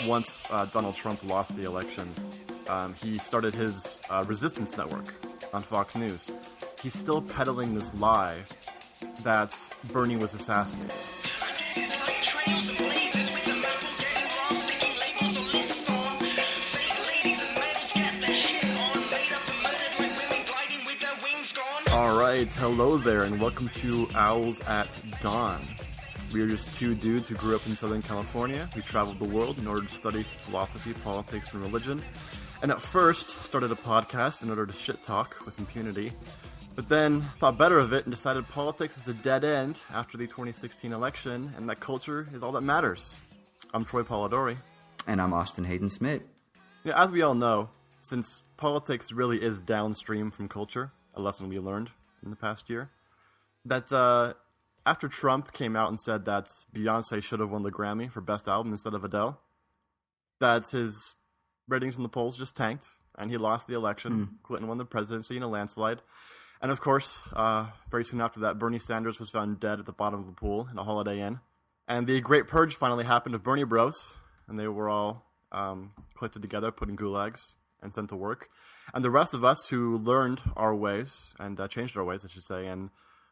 Once Donald Trump lost the election, he started his resistance network on Fox News. He's still peddling this lie that Bernie was assassinated. All right, hello there, and welcome to Owls at Dawn. We are just two dudes who grew up in Southern California. We traveled the world in order to study philosophy, politics, and religion. And at first, started a podcast in order to shit talk with impunity. But then thought better of it and decided politics is a dead end after the 2016 election, and that culture is all that matters. I'm Troy Polidori. And I'm Austin Hayden Smith. Yeah, as we all know, since politics really is downstream from culture, a lesson we learned in the past year, that after Trump came out and said that Beyonce should have won the Grammy for Best Album instead of Adele, that his ratings in the polls just tanked, and he lost the election. Clinton won the presidency in a landslide. And of course, very soon after that, Bernie Sanders was found dead at the bottom of a pool in a Holiday Inn. And the Great Purge finally happened of Bernie Bros, and they were all collected together, put in gulags, and sent to work. And the rest of us who learned our ways, and changed our ways, I should say, and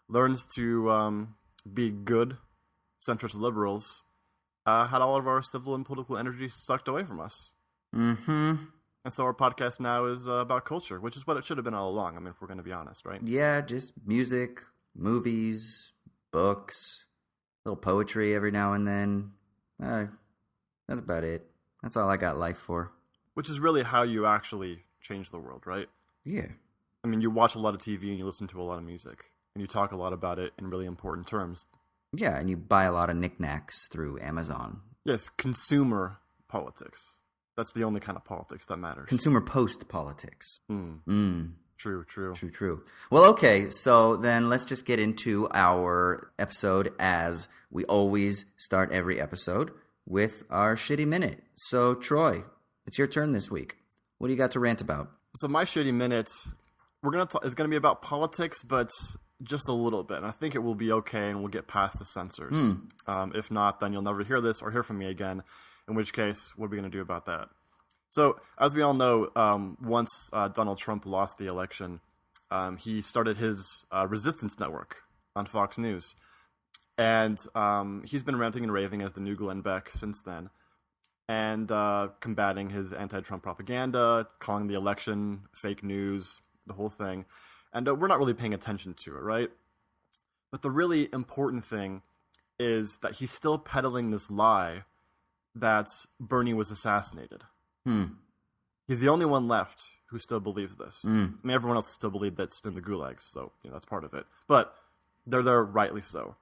learned to be good centrist liberals, had all of our civil and political energy sucked away from us. Mm-hmm. And so our podcast now is about culture, which is what it should have been all along. I mean, if we're going to be honest, right? Yeah, just music, movies, books, a little poetry every now and then. That's about it. That's all I got life for. Which is really how you actually change the world, right? Yeah. I mean, you watch a lot of TV and you listen to a lot of music. And you talk a lot about it in really important terms. Yeah, and you buy a lot of knickknacks through Amazon. Yes, consumer politics. That's the only kind of politics that matters. Consumer post-politics. True. Well, okay, so then let's just get into our episode as we always start every episode with our shitty minute. So, Troy, it's your turn this week. What do you got to rant about? So my shitty minute is going to be about politics, but just a little bit. And I think it will be okay, and we'll get past the censors. If not, then you'll never hear this or hear from me again, in which case, what are we going to do about that? So, as we all know, once Donald Trump lost the election, he started his resistance network on Fox News. And he's been ranting and raving as the new Glenn Beck since then, and combating his anti-Trump propaganda, calling the election fake news, the whole thing. And we're not really paying attention to it, right? But the really important thing is that he's still peddling this lie that Bernie was assassinated. He's the only one left who still believes this. I mean, everyone else still believes that's in the gulags, so that's part of it. But they're there rightly so.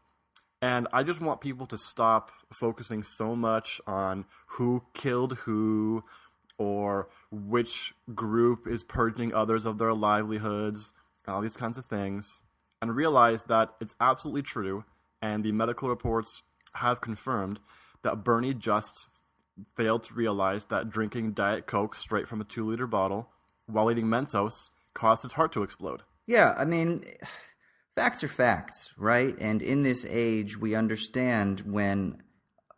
And I just want people to stop focusing so much on who killed who, or which group is purging others of their livelihoods, all these kinds of things, and realize that it's absolutely true, and the medical reports have confirmed that Bernie just failed to realize that drinking Diet Coke straight from a 2-liter bottle while eating Mentos caused his heart to explode. Yeah, I mean, facts are facts, right? And in this age, we understand when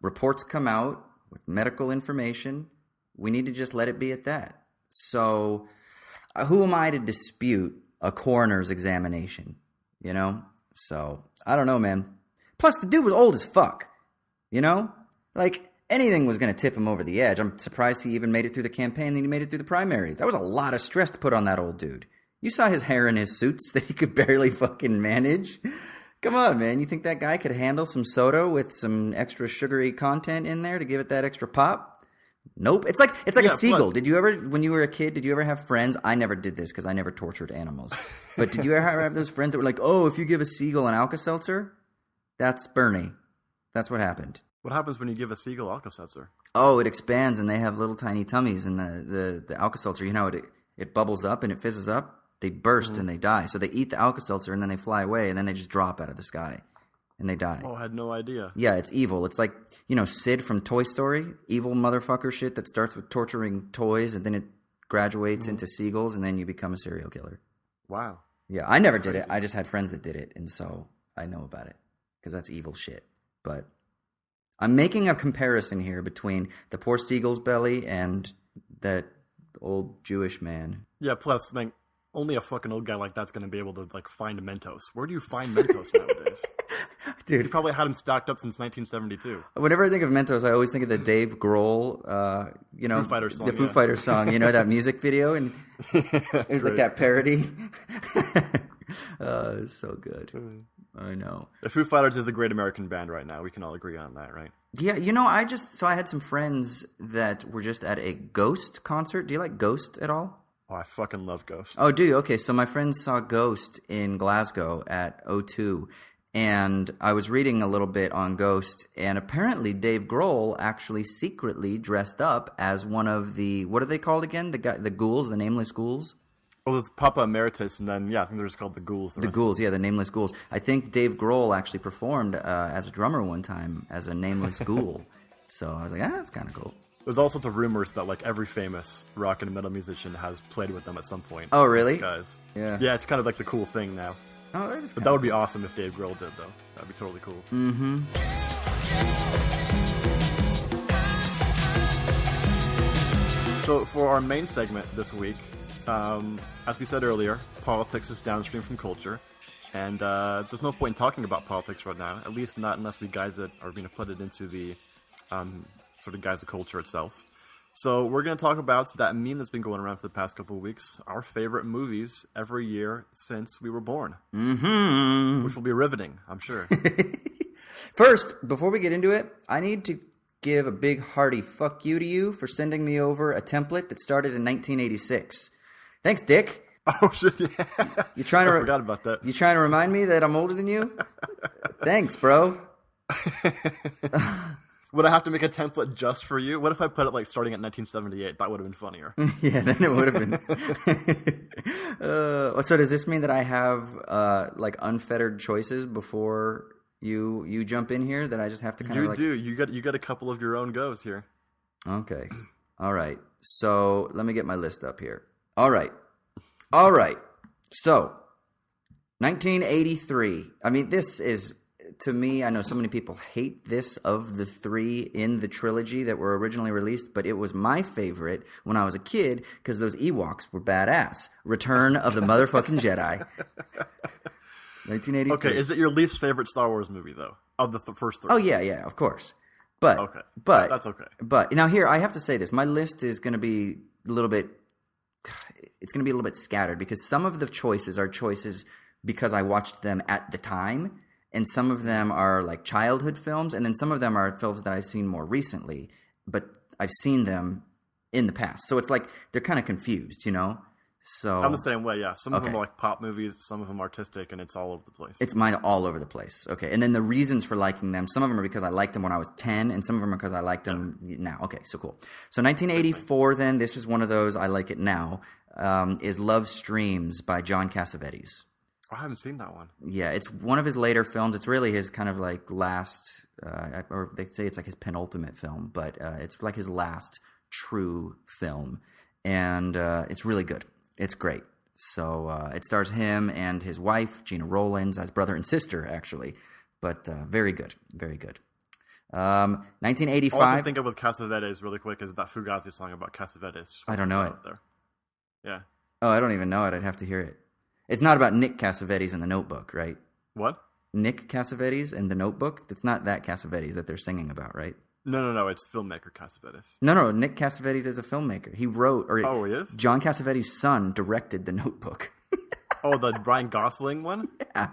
reports come out with medical information, we need to just let it be at that. So, who am I to dispute a coroner's examination, So, I don't know, man. Plus, the dude was old as fuck, Like, anything was going to tip him over the edge. I'm surprised he even made it through the campaign and he made it through the primaries. That was a lot of stress to put on that old dude. You saw his hair in his suits that he could barely fucking manage. Come on, man. You think that guy could handle some soda with some extra sugary content in there to give it that extra pop? Nope. It's like a seagull. Did you ever, when you were a kid, did you ever have friends? I never did this because I never tortured animals. But did you ever have those friends that were like, oh, if you give a seagull an Alka-Seltzer, that's Bernie. That's what happened. What happens when you give a seagull Alka-Seltzer? Oh, it expands and they have little tiny tummies, and the Alka-Seltzer, it bubbles up and it fizzes up. They burst and they die. So they eat the Alka-Seltzer and then they fly away and then they just drop out of the sky. And they die. Oh, I had no idea. Yeah, it's evil. It's like, Sid from Toy Story. Evil motherfucker shit that starts with torturing toys and then it graduates into seagulls and then you become a serial killer. Wow. Yeah, I never did it. I just had friends that did it. And so I know about it because that's evil shit. But I'm making a comparison here between the poor seagull's belly and that old Jewish man. Yeah, plus, man, only a fucking old guy like that's going to be able to, like, find Mentos. Where do you find Mentos nowadays? Dude. You probably had them stocked up since 1972. Whenever I think of Mentos, I always think of the Dave Grohl, Foo Fighters song, the Foo Fighters song. You know that music video, and it was like that parody. It's so good. I know. The Foo Fighters is the great American band right now. We can all agree on that, right? Yeah, you know, I had some friends that were just at a Ghost concert. Do you like Ghost at all? Oh, I fucking love Ghost. Oh, do you? Okay, so my friends saw Ghost in Glasgow at O2. And I was reading a little bit on Ghost, and apparently Dave Grohl actually secretly dressed up as one of the, what are they called again? The ghouls, the nameless ghouls? Well, it's Papa Emeritus, and then, I think they're just called the Ghouls. The Ghouls, yeah, the nameless ghouls. I think Dave Grohl actually performed as a drummer one time as a nameless ghoul. So I was like, that's kind of cool. There's all sorts of rumors that, like, every famous rock and metal musician has played with them at some point. Oh, really? These guys. Yeah. Yeah, it's kind of like the cool thing now. Oh, that is But that would be awesome if Dave Grohl did, though. That'd be totally cool. Mm-hmm. So for our main segment this week, as we said earlier, politics is downstream from culture. And there's no point in talking about politics right now, at least not unless we guys it are going to put it into the sort of guise of culture itself. So we're going to talk about that meme that's been going around for the past couple of weeks, our favorite movies every year since we were born. Mm-hmm. Which will be riveting, I'm sure. First, before we get into it, I need to give a big hearty fuck you to you for sending me over a template that started in 1986. Thanks, Dick. Oh, shit, yeah. You trying to I forgot about that. You trying to remind me that I'm older than you? Thanks, bro. Would I have to make a template just for you? What if I put it, like, starting at 1978? That would have been funnier. Yeah, then it would have been. So does this mean that I have, like, unfettered choices before you jump in here? That I just have to kind of like... You do. You got a couple of your own goes here. Okay. All right. So let me get my list up here. All right. So, 1983. I mean, this is... To me, I know so many people hate this of the three in the trilogy that were originally released, but it was my favorite when I was a kid because those Ewoks were badass. Return of the motherfucking Jedi. 1983. Okay, is it your least favorite Star Wars movie, though, of the first three? Oh, yeah, of course. But, okay. But that's okay. But, now here, I have to say this. My list is going to be a little bit... It's going to be a little bit scattered because some of the choices are choices because I watched them at the time. And some of them are like childhood films, and then some of them are films that I've seen more recently, but I've seen them in the past. So it's like they're kind of confused, you know? So I'm the same way, yeah. Some of them are like pop movies, some of them artistic, and it's all over the place. It's mine all over the place. Okay. And then the reasons for liking them, some of them are because I liked them when I was 10, and some of them are because I liked them now. Okay, so cool. So 1984 then, this is one of those, I like it now, is Love Streams by John Cassavetes. I haven't seen that one. Yeah, it's one of his later films. It's really his kind of like last, or they say it's like his penultimate film, but it's like his last true film. And it's really good. It's great. So it stars him and his wife, Gina Rowlands, as brother and sister, actually. But very good. Very good. 1985. All I can think of with Cassavetes really quick is that Fugazi song about Cassavetes. I don't know it. Out there. Yeah. Oh, I don't even know it. I'd have to hear it. It's not about Nick Cassavetes in The Notebook, right? What? Nick Cassavetes in The Notebook? It's not that Cassavetes that they're singing about, right? No. It's filmmaker Cassavetes. No. Nick Cassavetes is a filmmaker. He wrote... Oh, he is? John Cassavetes' son directed The Notebook. Oh, the Ryan Gosling one? Yeah.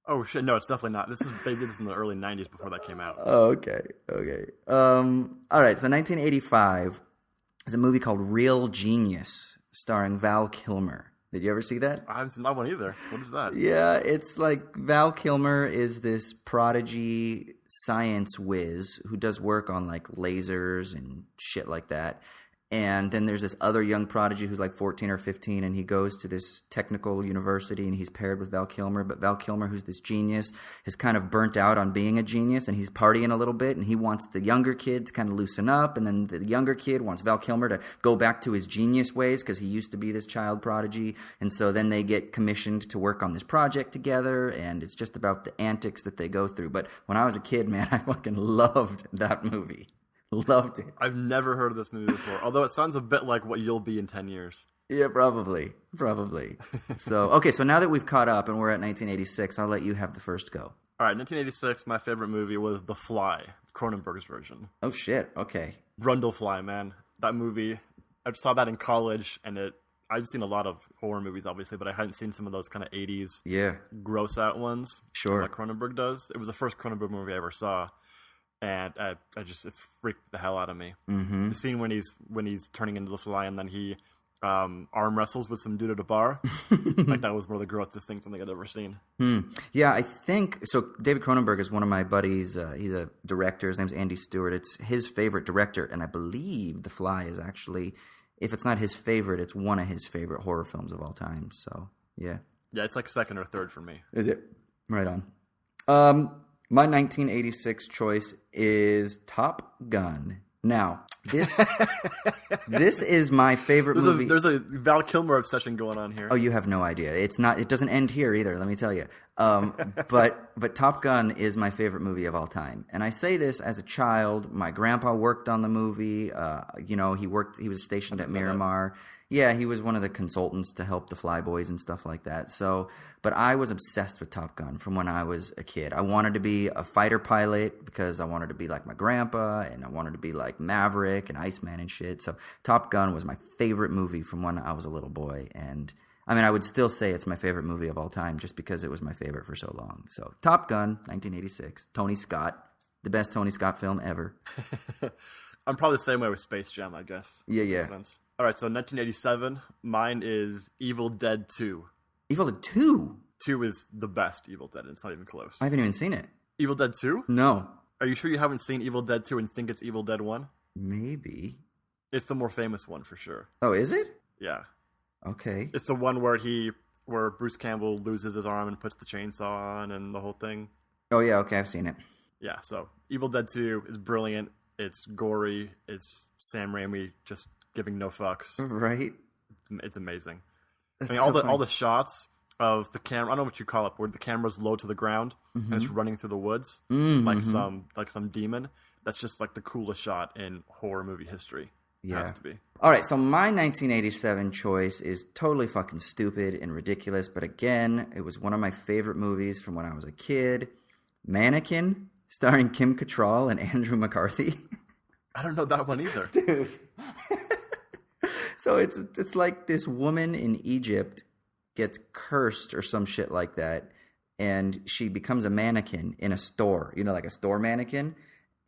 Oh, shit. No, it's definitely not. They did this in the early 90s before that came out. Oh, okay. All right, so 1985 is a movie called Real Genius starring Val Kilmer. Did you ever see that? I haven't seen that one either. What is that? Yeah, it's like Val Kilmer is this prodigy science whiz who does work on like lasers and shit like that. And then there's this other young prodigy who's like 14 or 15, and he goes to this technical university, and he's paired with Val Kilmer. But Val Kilmer, who's this genius, is kind of burnt out on being a genius, and he's partying a little bit, and he wants the younger kid to kind of loosen up, and then the younger kid wants Val Kilmer to go back to his genius ways because he used to be this child prodigy. And so then they get commissioned to work on this project together, and it's just about the antics that they go through. But when I was a kid, man, I fucking loved that movie. Loved it. I've never heard of this movie before, although it sounds a bit like what you'll be in 10 years. Yeah, probably. So, okay, so now that we've caught up and we're at 1986, I'll let you have the first go. All right, 1986, my favorite movie was The Fly, Cronenberg's version. Oh, shit. Okay. Brundlefly, man. That movie, I saw that in college, and I'd seen a lot of horror movies, obviously, but I hadn't seen some of those kind of 80s gross out ones. Sure. Like Cronenberg does. It was the first Cronenberg movie I ever saw. And it freaked the hell out of me. Mm-hmm. The scene when he's turning into the fly and then he arm wrestles with some dude at a bar, like that was one of the grossest things I think I'd ever seen. Yeah, I think so. David Cronenberg is one of my buddies. He's a director. His name's Andy Stewart. It's his favorite director, and I believe The Fly is actually, if it's not his favorite, it's one of his favorite horror films of all time. So yeah, it's like second or third for me. Is it? Right on. My 1986 choice is Top Gun. Now, this is my favorite movie. There's a Val Kilmer obsession going on here. Oh, you have no idea. It's not. It doesn't end here either. Let me tell you. But Top Gun is my favorite movie of all time, and I say this as a child. My grandpa worked on the movie. He was stationed at Miramar. Yeah, he was one of the consultants to help the Flyboys and stuff like that. So, but I was obsessed with Top Gun from when I was a kid. I wanted to be a fighter pilot because I wanted to be like my grandpa, and I wanted to be like Maverick and Iceman and shit. So Top Gun was my favorite movie from when I was a little boy. And I mean, I would still say it's my favorite movie of all time just because it was my favorite for so long. So Top Gun, 1986, Tony Scott, the best Tony Scott film ever. I'm probably the same way with Space Jam, I guess. Yeah. All right, so 1987, mine is Evil Dead 2. Evil Dead 2? 2 is the best Evil Dead, and it's not even close. I haven't even seen it. Evil Dead 2? No. Are you sure you haven't seen Evil Dead 2 and think it's Evil Dead 1? Maybe. It's the more famous one, for sure. Oh, is it? Yeah. Okay. It's the one where Bruce Campbell loses his arm and puts the chainsaw on and the whole thing. Oh, yeah, okay, I've seen it. Yeah, so Evil Dead 2 is brilliant. It's gory. It's Sam Raimi just giving no fucks. Right. It's amazing. That's I mean, all the shots of the camera, I don't know what you call it, where the camera's low to the ground and it's running through the woods like some demon. That's just like the coolest shot in horror movie history. Yeah. It has to be. All right, so my 1987 choice is totally fucking stupid and ridiculous, but again, it was one of my favorite movies from when I was a kid. Mannequin, starring Kim Cattrall and Andrew McCarthy. I don't know that one either. Dude. So it's like this woman in Egypt gets cursed or some shit like that, and she becomes a mannequin in a store, like a store mannequin,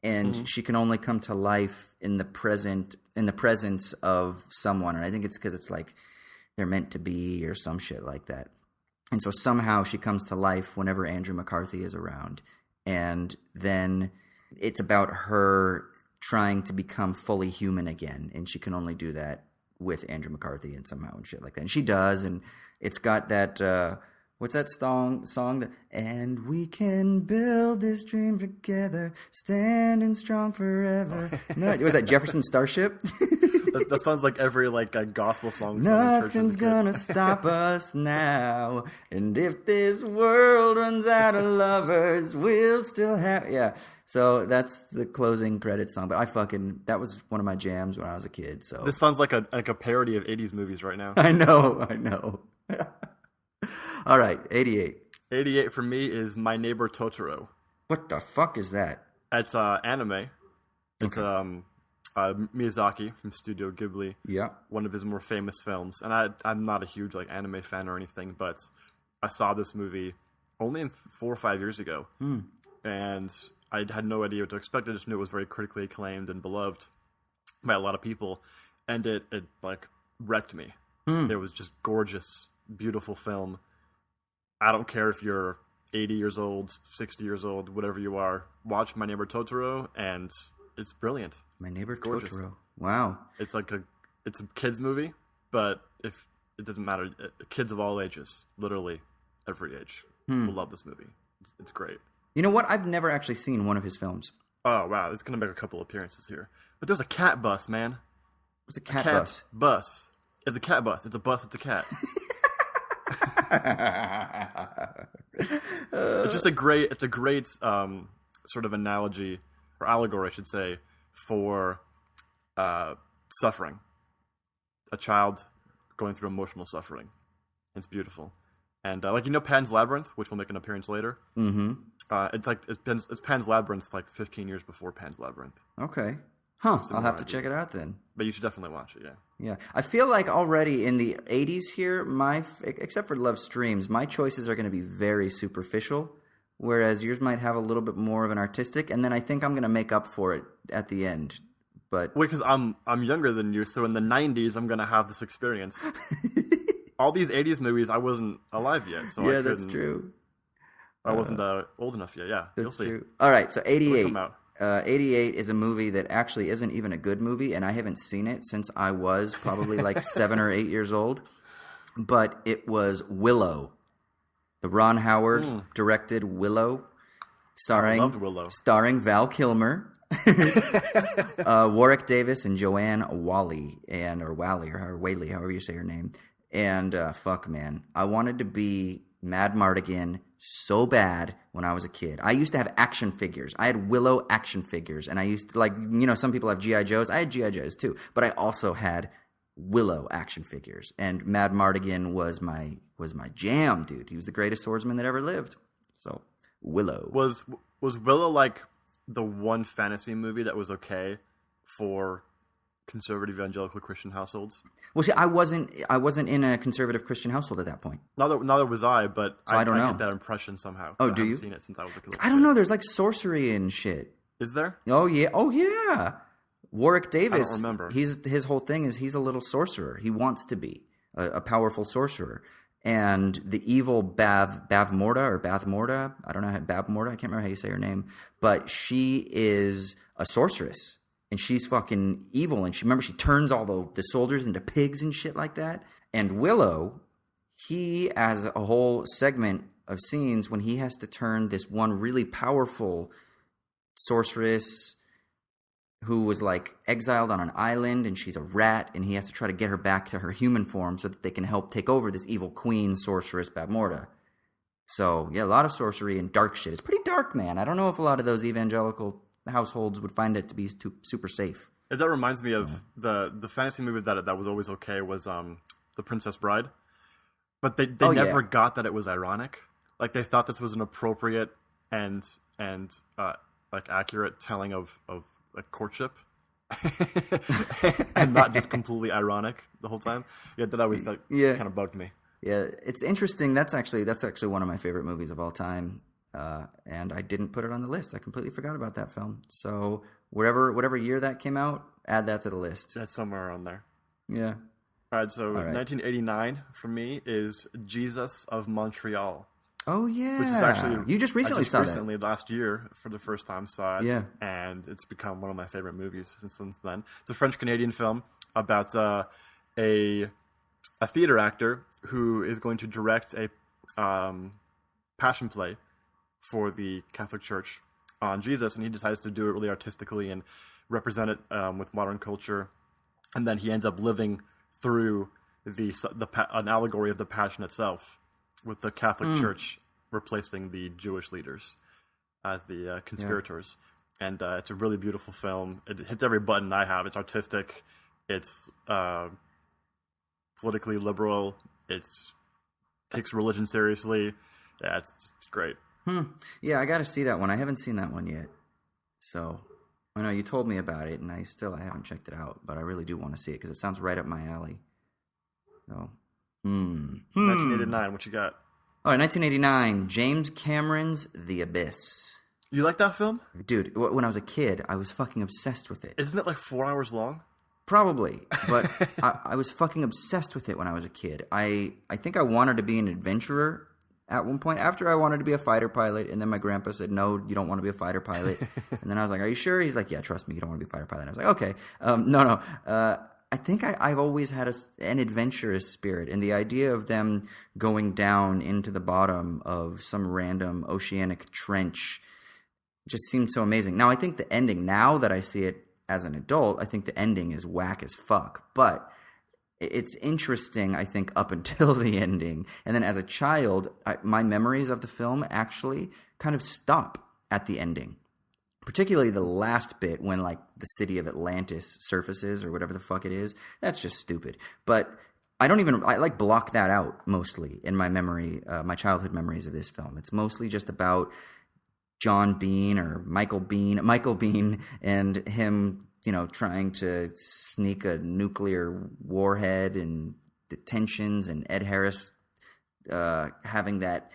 and she can only come to life in the presence of someone, and I think it's because it's like they're meant to be or some shit like that. And so somehow she comes to life whenever Andrew McCarthy is around, and then it's about her trying to become fully human again, and she can only do that with Andrew McCarthy and somehow and shit like that. And she does, and it's got that what's that song that, and we can build this dream together, standing strong forever. No, was that Jefferson Starship? That sounds like every a gospel song. Nothing's gonna stop us now, and if this world runs out of lovers, we'll still have. Yeah, so that's the closing credits song. But that was one of my jams when I was a kid. So this sounds like a parody of 80s movies right now. I know. All right, 88. 88 for me is My Neighbor Totoro. What the fuck is that? It's anime. It's Miyazaki from Studio Ghibli. Yeah. One of his more famous films. And I'm not a huge anime fan or anything, but I saw this movie only 4 or 5 years ago. And I had no idea what to expect. I just knew it was very critically acclaimed and beloved by a lot of people. And it wrecked me. It was just gorgeous, beautiful film. I don't care if you're 80 years old, 60 years old, whatever you are. Watch My Neighbor Totoro, and it's brilliant. My Neighbor Totoro. Wow. It's like it's a kids movie, but if it doesn't matter, kids of all ages, literally every age, will love this movie. It's great. You know what? I've never actually seen one of his films. Oh wow, it's gonna make a couple appearances here. But there's a cat bus, man. What's a cat bus? Bus. It's a cat bus. It's a bus. It's a cat. It's just a great. It's a great sort of analogy or allegory, I should say, for suffering. A child going through emotional suffering. It's beautiful, and Pan's Labyrinth, which will make an appearance later. Mm-hmm. It's Pan's Labyrinth, like 15 years before Pan's Labyrinth. Okay. Huh. I'll have to check it out then. But you should definitely watch it, yeah. Yeah. I feel like already in the 80s here, except for Love Streams, my choices are going to be very superficial, whereas yours might have a little bit more of an artistic, and then I think I'm going to make up for it at the end. But because I'm younger than you, so in the 90s, I'm going to have this experience. All these 80s movies, I wasn't alive yet, so yeah, that's true. I wasn't old enough yet, yeah. That's true. All right, so 88. 88 is a movie that actually isn't even a good movie, and I haven't seen it since I was probably like 7 or 8 years old. But it was Willow. The Ron Howard directed Willow, I loved Willow. Starring Val Kilmer, Warwick Davis, and Joanne Whalley, or Whaley, however you say her name. And fuck, man, I wanted to be Mad Mardigan so bad when I was a kid. I used to have action figures. I had Willow action figures, and I used to, some people have G.I. Joes. I had G.I. Joes too, but I also had Willow action figures, and Mad Mardigan was my jam, dude. He was the greatest swordsman that ever lived. So Willow was Willow like the one fantasy movie that was okay for conservative evangelical Christian households? Well, see, I wasn't in a conservative Christian household at that point. Neither was I, but so I don't know. I get that impression somehow. Oh, do you? I haven't seen it since I was a kid. I don't know. There's like sorcery and shit. Is there? Oh yeah. Warwick Davis. I don't remember. His whole thing is he's a little sorcerer. He wants to be a powerful sorcerer. And the evil Bavmorda, I don't know, Bavmorda, I can't remember how you say her name, but she is a sorceress. And she's fucking evil, and she turns all the soldiers into pigs and shit like that. And Willow, he has a whole segment of scenes when he has to turn this one really powerful sorceress who was like exiled on an island, and she's a rat, and he has to try to get her back to her human form so that they can help take over this evil queen sorceress Bavmorda. So yeah, a lot of sorcery and dark shit. It's pretty dark, man. I don't know if a lot of those evangelical households would find it to be super safe. That reminds me of the fantasy movie that was always okay was The Princess Bride, but they never got that it was ironic. Like they thought this was an appropriate and like accurate telling of like courtship, and not just completely ironic the whole time. Yeah, that always kind of bugged me. Yeah, it's interesting. That's actually one of my favorite movies of all time. And I didn't put it on the list. I completely forgot about that film. So whatever year that came out, add that to the list. That's somewhere around there. Yeah. All right. So 1989 for me is Jesus of Montreal. Oh yeah. Which is actually you just recently saw recently last year for the first time saw it. Yeah. And it's become one of my favorite movies since then. It's a French-Canadian film about a theater actor who is going to direct a passion play for the Catholic Church on Jesus, and he decides to do it really artistically and represent it with modern culture, and then he ends up living through an allegory of the Passion itself, with the Catholic Church replacing the Jewish leaders as the conspirators. Yeah. And it's a really beautiful film. It hits every button I have. It's artistic. It's politically liberal. It takes religion seriously. Yeah, it's great. Yeah, I got to see that one. I haven't seen that one yet. So, I know you told me about it, and I haven't checked it out, but I really do want to see it because it sounds right up my alley. So, 1989, what you got? All right, 1989, James Cameron's The Abyss. You like that film? Dude, when I was a kid, I was fucking obsessed with it. Isn't it like 4 hours long? Probably, but I was fucking obsessed with it when I was a kid. I think I wanted to be an adventurer at one point after I wanted to be a fighter pilot, and then my grandpa said, "No, you don't want to be a fighter pilot." And then I was like, "Are you sure?" He's like, "Yeah, trust me, you don't want to be a fighter pilot." And I was like, "Okay, no. I think I've always had an adventurous spirit, and the idea of them going down into the bottom of some random oceanic trench just seemed so amazing. Now, I think the ending, now that I see it as an adult, I think the ending is whack as fuck, but it's interesting, I think, up until the ending. And then as a child, my memories of the film actually kind of stop at the ending. Particularly the last bit when, like, the city of Atlantis surfaces or whatever the fuck it is. That's just stupid. But I block that out mostly in my memory, my childhood memories of this film. It's mostly just about John Bean or Michael Bean and him, trying to sneak a nuclear warhead and the tensions, and Ed Harris having that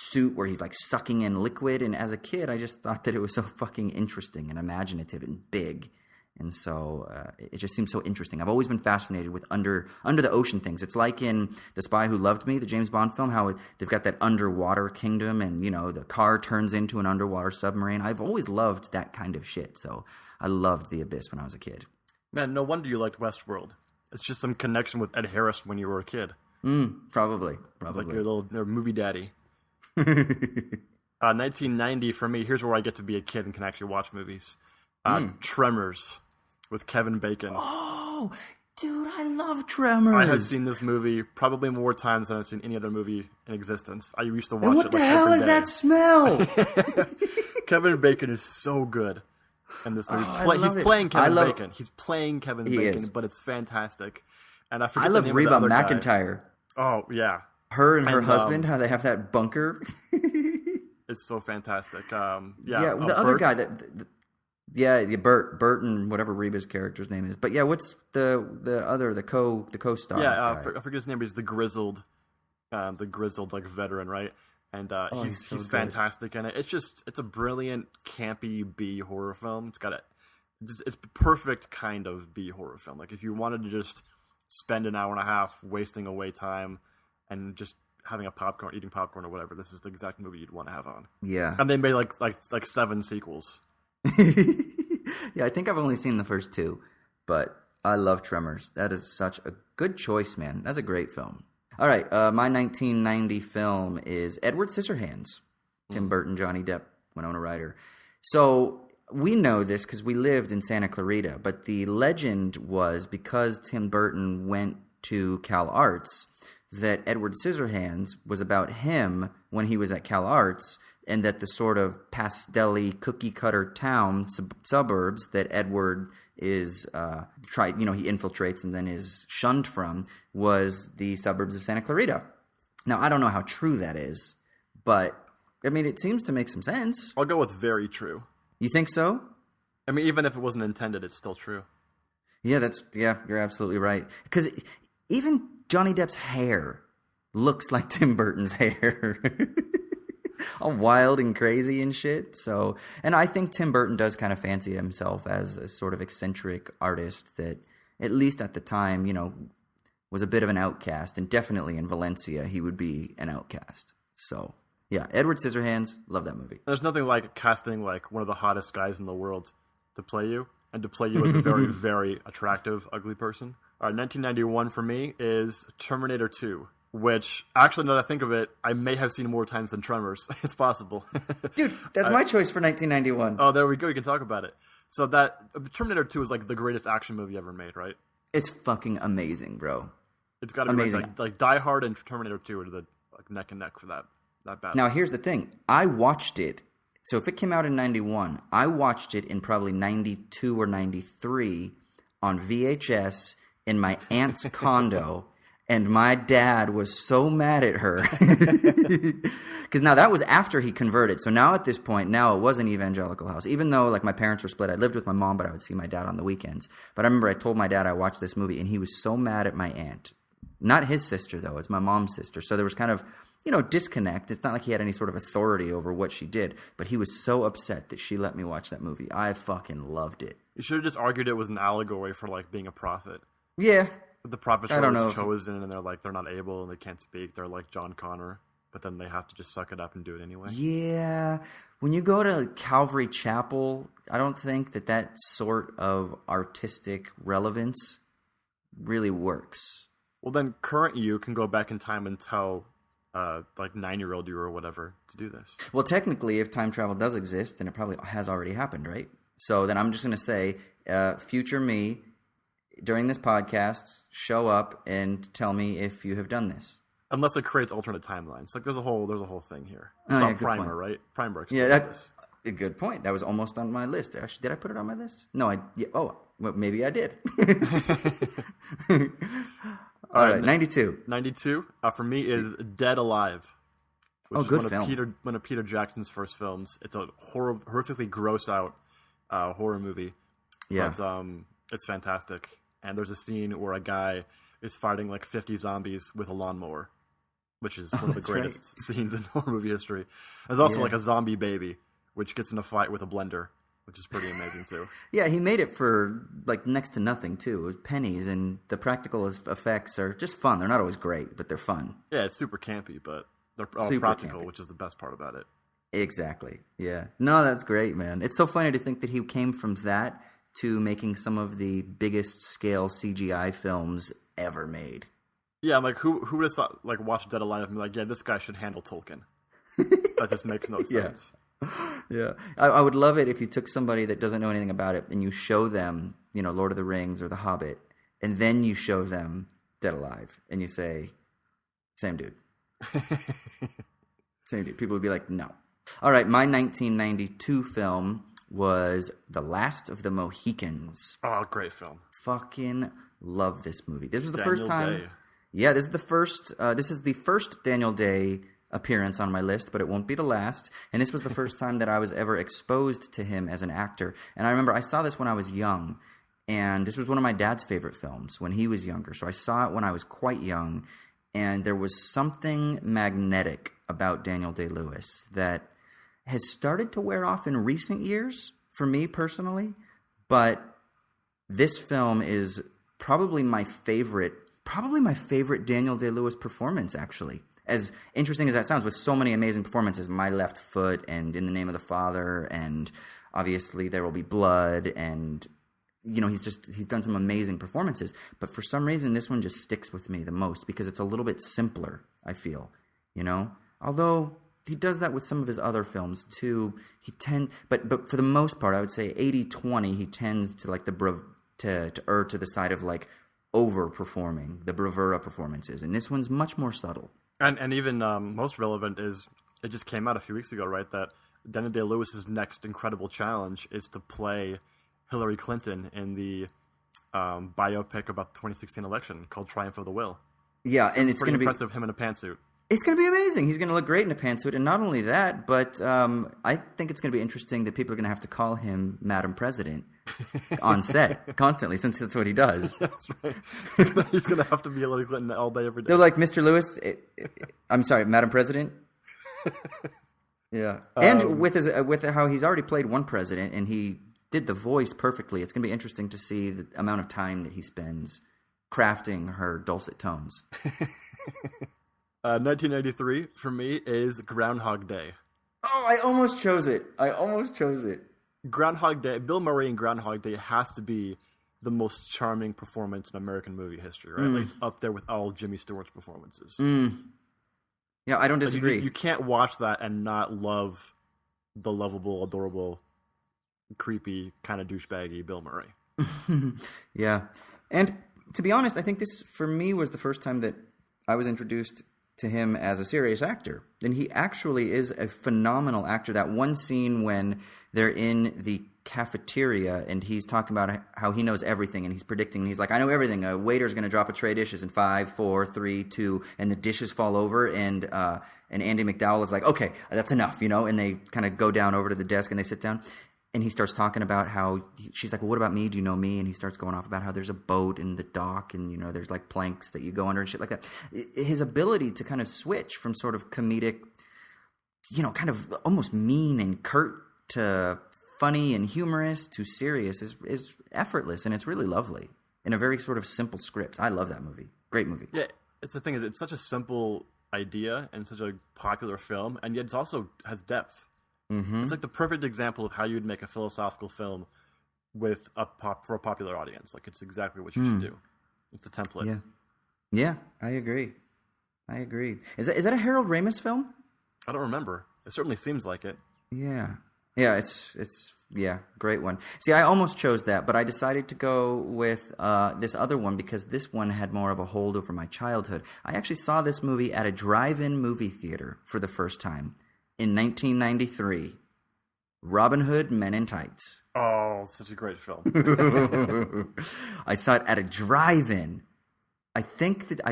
suit where he's like sucking in liquid. And as a kid, I just thought that it was so fucking interesting and imaginative and big. And so it just seems so interesting. I've always been fascinated with under the ocean things. It's like in The Spy Who Loved Me, the James Bond film, how they've got that underwater kingdom and, the car turns into an underwater submarine. I've always loved that kind of shit. So I loved The Abyss when I was a kid. Man, no wonder you liked Westworld. It's just some connection with Ed Harris when you were a kid. Probably. It's like your movie daddy. 1990 for me, here's where I get to be a kid and can actually watch movies. Tremors with Kevin Bacon. Oh, dude, I love Tremors. I have seen this movie probably more times than I've seen any other movie in existence. I used to watch it. What the hell is that smell? Kevin Bacon is so good in this movie. He's playing Kevin Bacon. He's playing Kevin Bacon, but it's fantastic. And I forget the name Reba of the other McEntire. Guy. Oh, yeah. Her and her husband, how they have that bunker. It's so fantastic. The other guy Bert and whatever Reba's character's name is. But yeah, what's the co-star? Yeah, I forget his name. But he's the grizzled like veteran, right? And he's fantastic in it. It's a brilliant campy B horror film. It's the perfect kind of B horror film. Like if you wanted to just spend an hour and a half wasting away time and just having eating popcorn or whatever, this is the exact movie you'd want to have on. Yeah. And they made like 7 sequels. Yeah, I think I've only seen the first 2, but I love Tremors. That is such a good choice, man. That's a great film. All right, my 1990 film is Edward Scissorhands. Tim Burton, Johnny Depp, Winona Ryder. So we know this because we lived in Santa Clarita, but the legend was because Tim Burton went to Cal Arts that Edward Scissorhands was about him when he was at Cal Arts, and that the sort of pastel-y, cookie-cutter town, suburbs that Edward is he infiltrates and then is shunned from was the suburbs of Santa Clarita. Now, I don't know how true that is, but, I mean, it seems to make some sense. I'll go with very true. You think so? I mean, even if it wasn't intended, it's still true. Yeah, you're absolutely right. Because even Johnny Depp's hair looks like Tim Burton's hair. All wild and crazy and shit. So, and I think Tim Burton does kind of fancy himself as a sort of eccentric artist that, at least at the time, was a bit of an outcast. And definitely in Valencia, he would be an outcast. So, yeah, Edward Scissorhands, love that movie. There's nothing like casting like one of the hottest guys in the world to play you, and to play you as a very, very attractive, ugly person. All right, 1991 for me is Terminator 2. Which, actually, now that I think of it, I may have seen more times than Tremors. It's possible. Dude, that's my choice for 1991. Oh, there we go. You can talk about it. So Terminator 2 is like the greatest action movie ever made, right? It's fucking amazing, bro. It's got to be amazing. Like Die Hard and Terminator 2 are neck and neck for that battle. Now, here's the thing. I watched it. So if it came out in 91, I watched it in probably 92 or 93 on VHS in my aunt's condo. And my dad was so mad at her. Because now that was after he converted. So now at this point, it was an evangelical house. Even though like my parents were split, I lived with my mom, but I would see my dad on the weekends. But I remember I told my dad I watched this movie, and he was so mad at my aunt. Not his sister, though. It's my mom's sister. So there was kind of, disconnect. It's not like he had any sort of authority over what she did. But he was so upset that she let me watch that movie. I fucking loved it. You should have just argued it was an allegory for like being a prophet. Yeah. The prophets were chosen, and they're not able, and they can't speak. They're like John Connor. but then they have to just suck it up and do it anyway. Yeah. When you go to Calvary Chapel, I don't think that sort of artistic relevance really works. Well, then current you can go back in time and tell, like 9-year-old you or whatever to do this. Well, technically, if time travel does exist, then it probably has already happened, right? So then I'm just going to say, future me, during this podcast, show up and tell me if you have done this. Unless it creates alternate timelines. Like there's a whole thing here. Oh, Saw yeah, good Primer, point. right? Primer. Yeah, that's a good point. That was almost on my list. Actually, did I put it on my list? No, well, maybe I did. All right, 92. 92 for me is Dead Alive. Which is good one film. Of one of Peter Jackson's first films. It's a horrifically gross out horror movie. Yeah. But it's fantastic. And there's a scene where a guy is fighting like 50 zombies with a lawnmower, which is one of the greatest scenes in horror movie history. There's also like a zombie baby, which gets in a fight with a blender, which is pretty amazing too. Yeah, he made it for like next to nothing too. It was pennies, and the practical effects are just fun. They're not always great, but they're fun. Yeah, it's super campy, but they're all Super practical, campy. which is the best part about it. Exactly. Yeah. No, that's great, man. It's so funny to think that he came from that to making some of the biggest scale CGI films ever made. Yeah, I'm like, who would have like watched Dead Alive and be like, yeah, this guy should handle Tolkien? That just makes no sense. Yeah. I would love it if you took somebody that doesn't know anything about it and you show them, Lord of the Rings or The Hobbit, and then you show them Dead Alive, and you say, same dude. Same dude. People would be like, no. All right, my 1992 film was The Last of the Mohicans. Oh, great film. Fucking love this movie. This was the Daniel first time. Day. Yeah, this is the first Daniel Day appearance on my list, but it won't be the last. And this was the first time that I was ever exposed to him as an actor. And I remember I saw this when I was young, and this was one of my dad's favorite films when he was younger. So I saw it when I was quite young, and there was something magnetic about Daniel Day-Lewis that has started to wear off in recent years for me personally, but this film is probably my favorite Daniel Day-Lewis performance, actually. As interesting as that sounds, with so many amazing performances, My Left Foot and In the Name of the Father, and obviously There Will Be Blood, and he's done some amazing performances, but for some reason this one just sticks with me the most because it's a little bit simpler, I feel, although he does that with some of his other films too. But for the most part, I would say 80-20, he tends to like to err to the side of like overperforming the bravura performances, and this one's much more subtle. And even most relevant is it just came out a few weeks ago, right? That Daniel Day-Lewis's next incredible challenge is to play Hillary Clinton in the biopic about the 2016 election called Triumph of the Will. Yeah, and it's going to be impressive. Him in a pantsuit. It's going to be amazing. He's going to look great in a pantsuit, and not only that, but I think it's going to be interesting that people are going to have to call him Madam President on set constantly, since that's what he does. That's right. He's going to have to be Hillary Clinton all day, every day. They're like, Mr. Lewis, I'm sorry, Madam President. Yeah, and with how he's already played one president, and he did the voice perfectly. It's going to be interesting to see the amount of time that he spends crafting her dulcet tones. 1993 for me is Groundhog Day. Oh, I almost chose it. Groundhog Day. Bill Murray in Groundhog Day has to be the most charming performance in American movie history, right? Like, it's up there with all Jimmy Stewart's performances. Yeah, I don't disagree. Like, you can't watch that and not love the lovable, adorable, creepy, kind of douchebaggy Bill Murray. Yeah. And to be honest, I think this, for me, was the first time that I was introduced to him as a serious actor. And he actually is a phenomenal actor. That one scene when they're in the cafeteria and he's talking about how he knows everything and he's predicting, and he's like, I know everything. A waiter's going to drop a tray of dishes in 5, 4, 3, 2, and the dishes fall over, and Andy McDowell is like, okay, that's enough, and they kind of go down over to the desk and they sit down. And he starts talking about how she's like, well, what about me? Do you know me? And he starts going off about how there's a boat in the dock and, there's like planks that you go under and shit like that. His ability to kind of switch from sort of comedic, kind of almost mean and curt to funny and humorous to serious is effortless. And it's really lovely in a very sort of simple script. I love that movie. Great movie. Yeah, it's the thing is, it's such a simple idea and such a popular film, and yet it also has depth. Mm-hmm. It's like the perfect example of how you'd make a philosophical film with for a popular audience. Like, it's exactly what you should do. It's the template. Yeah, I agree. Is that a Harold Ramis film? I don't remember. It certainly seems like it. Yeah, it's great one. See, I almost chose that, but I decided to go with this other one because this one had more of a hold over my childhood. I actually saw this movie at a drive-in movie theater for the first time in 1993. Robin Hood Men in Tights. Oh, such a great film. I saw it at a drive-in. I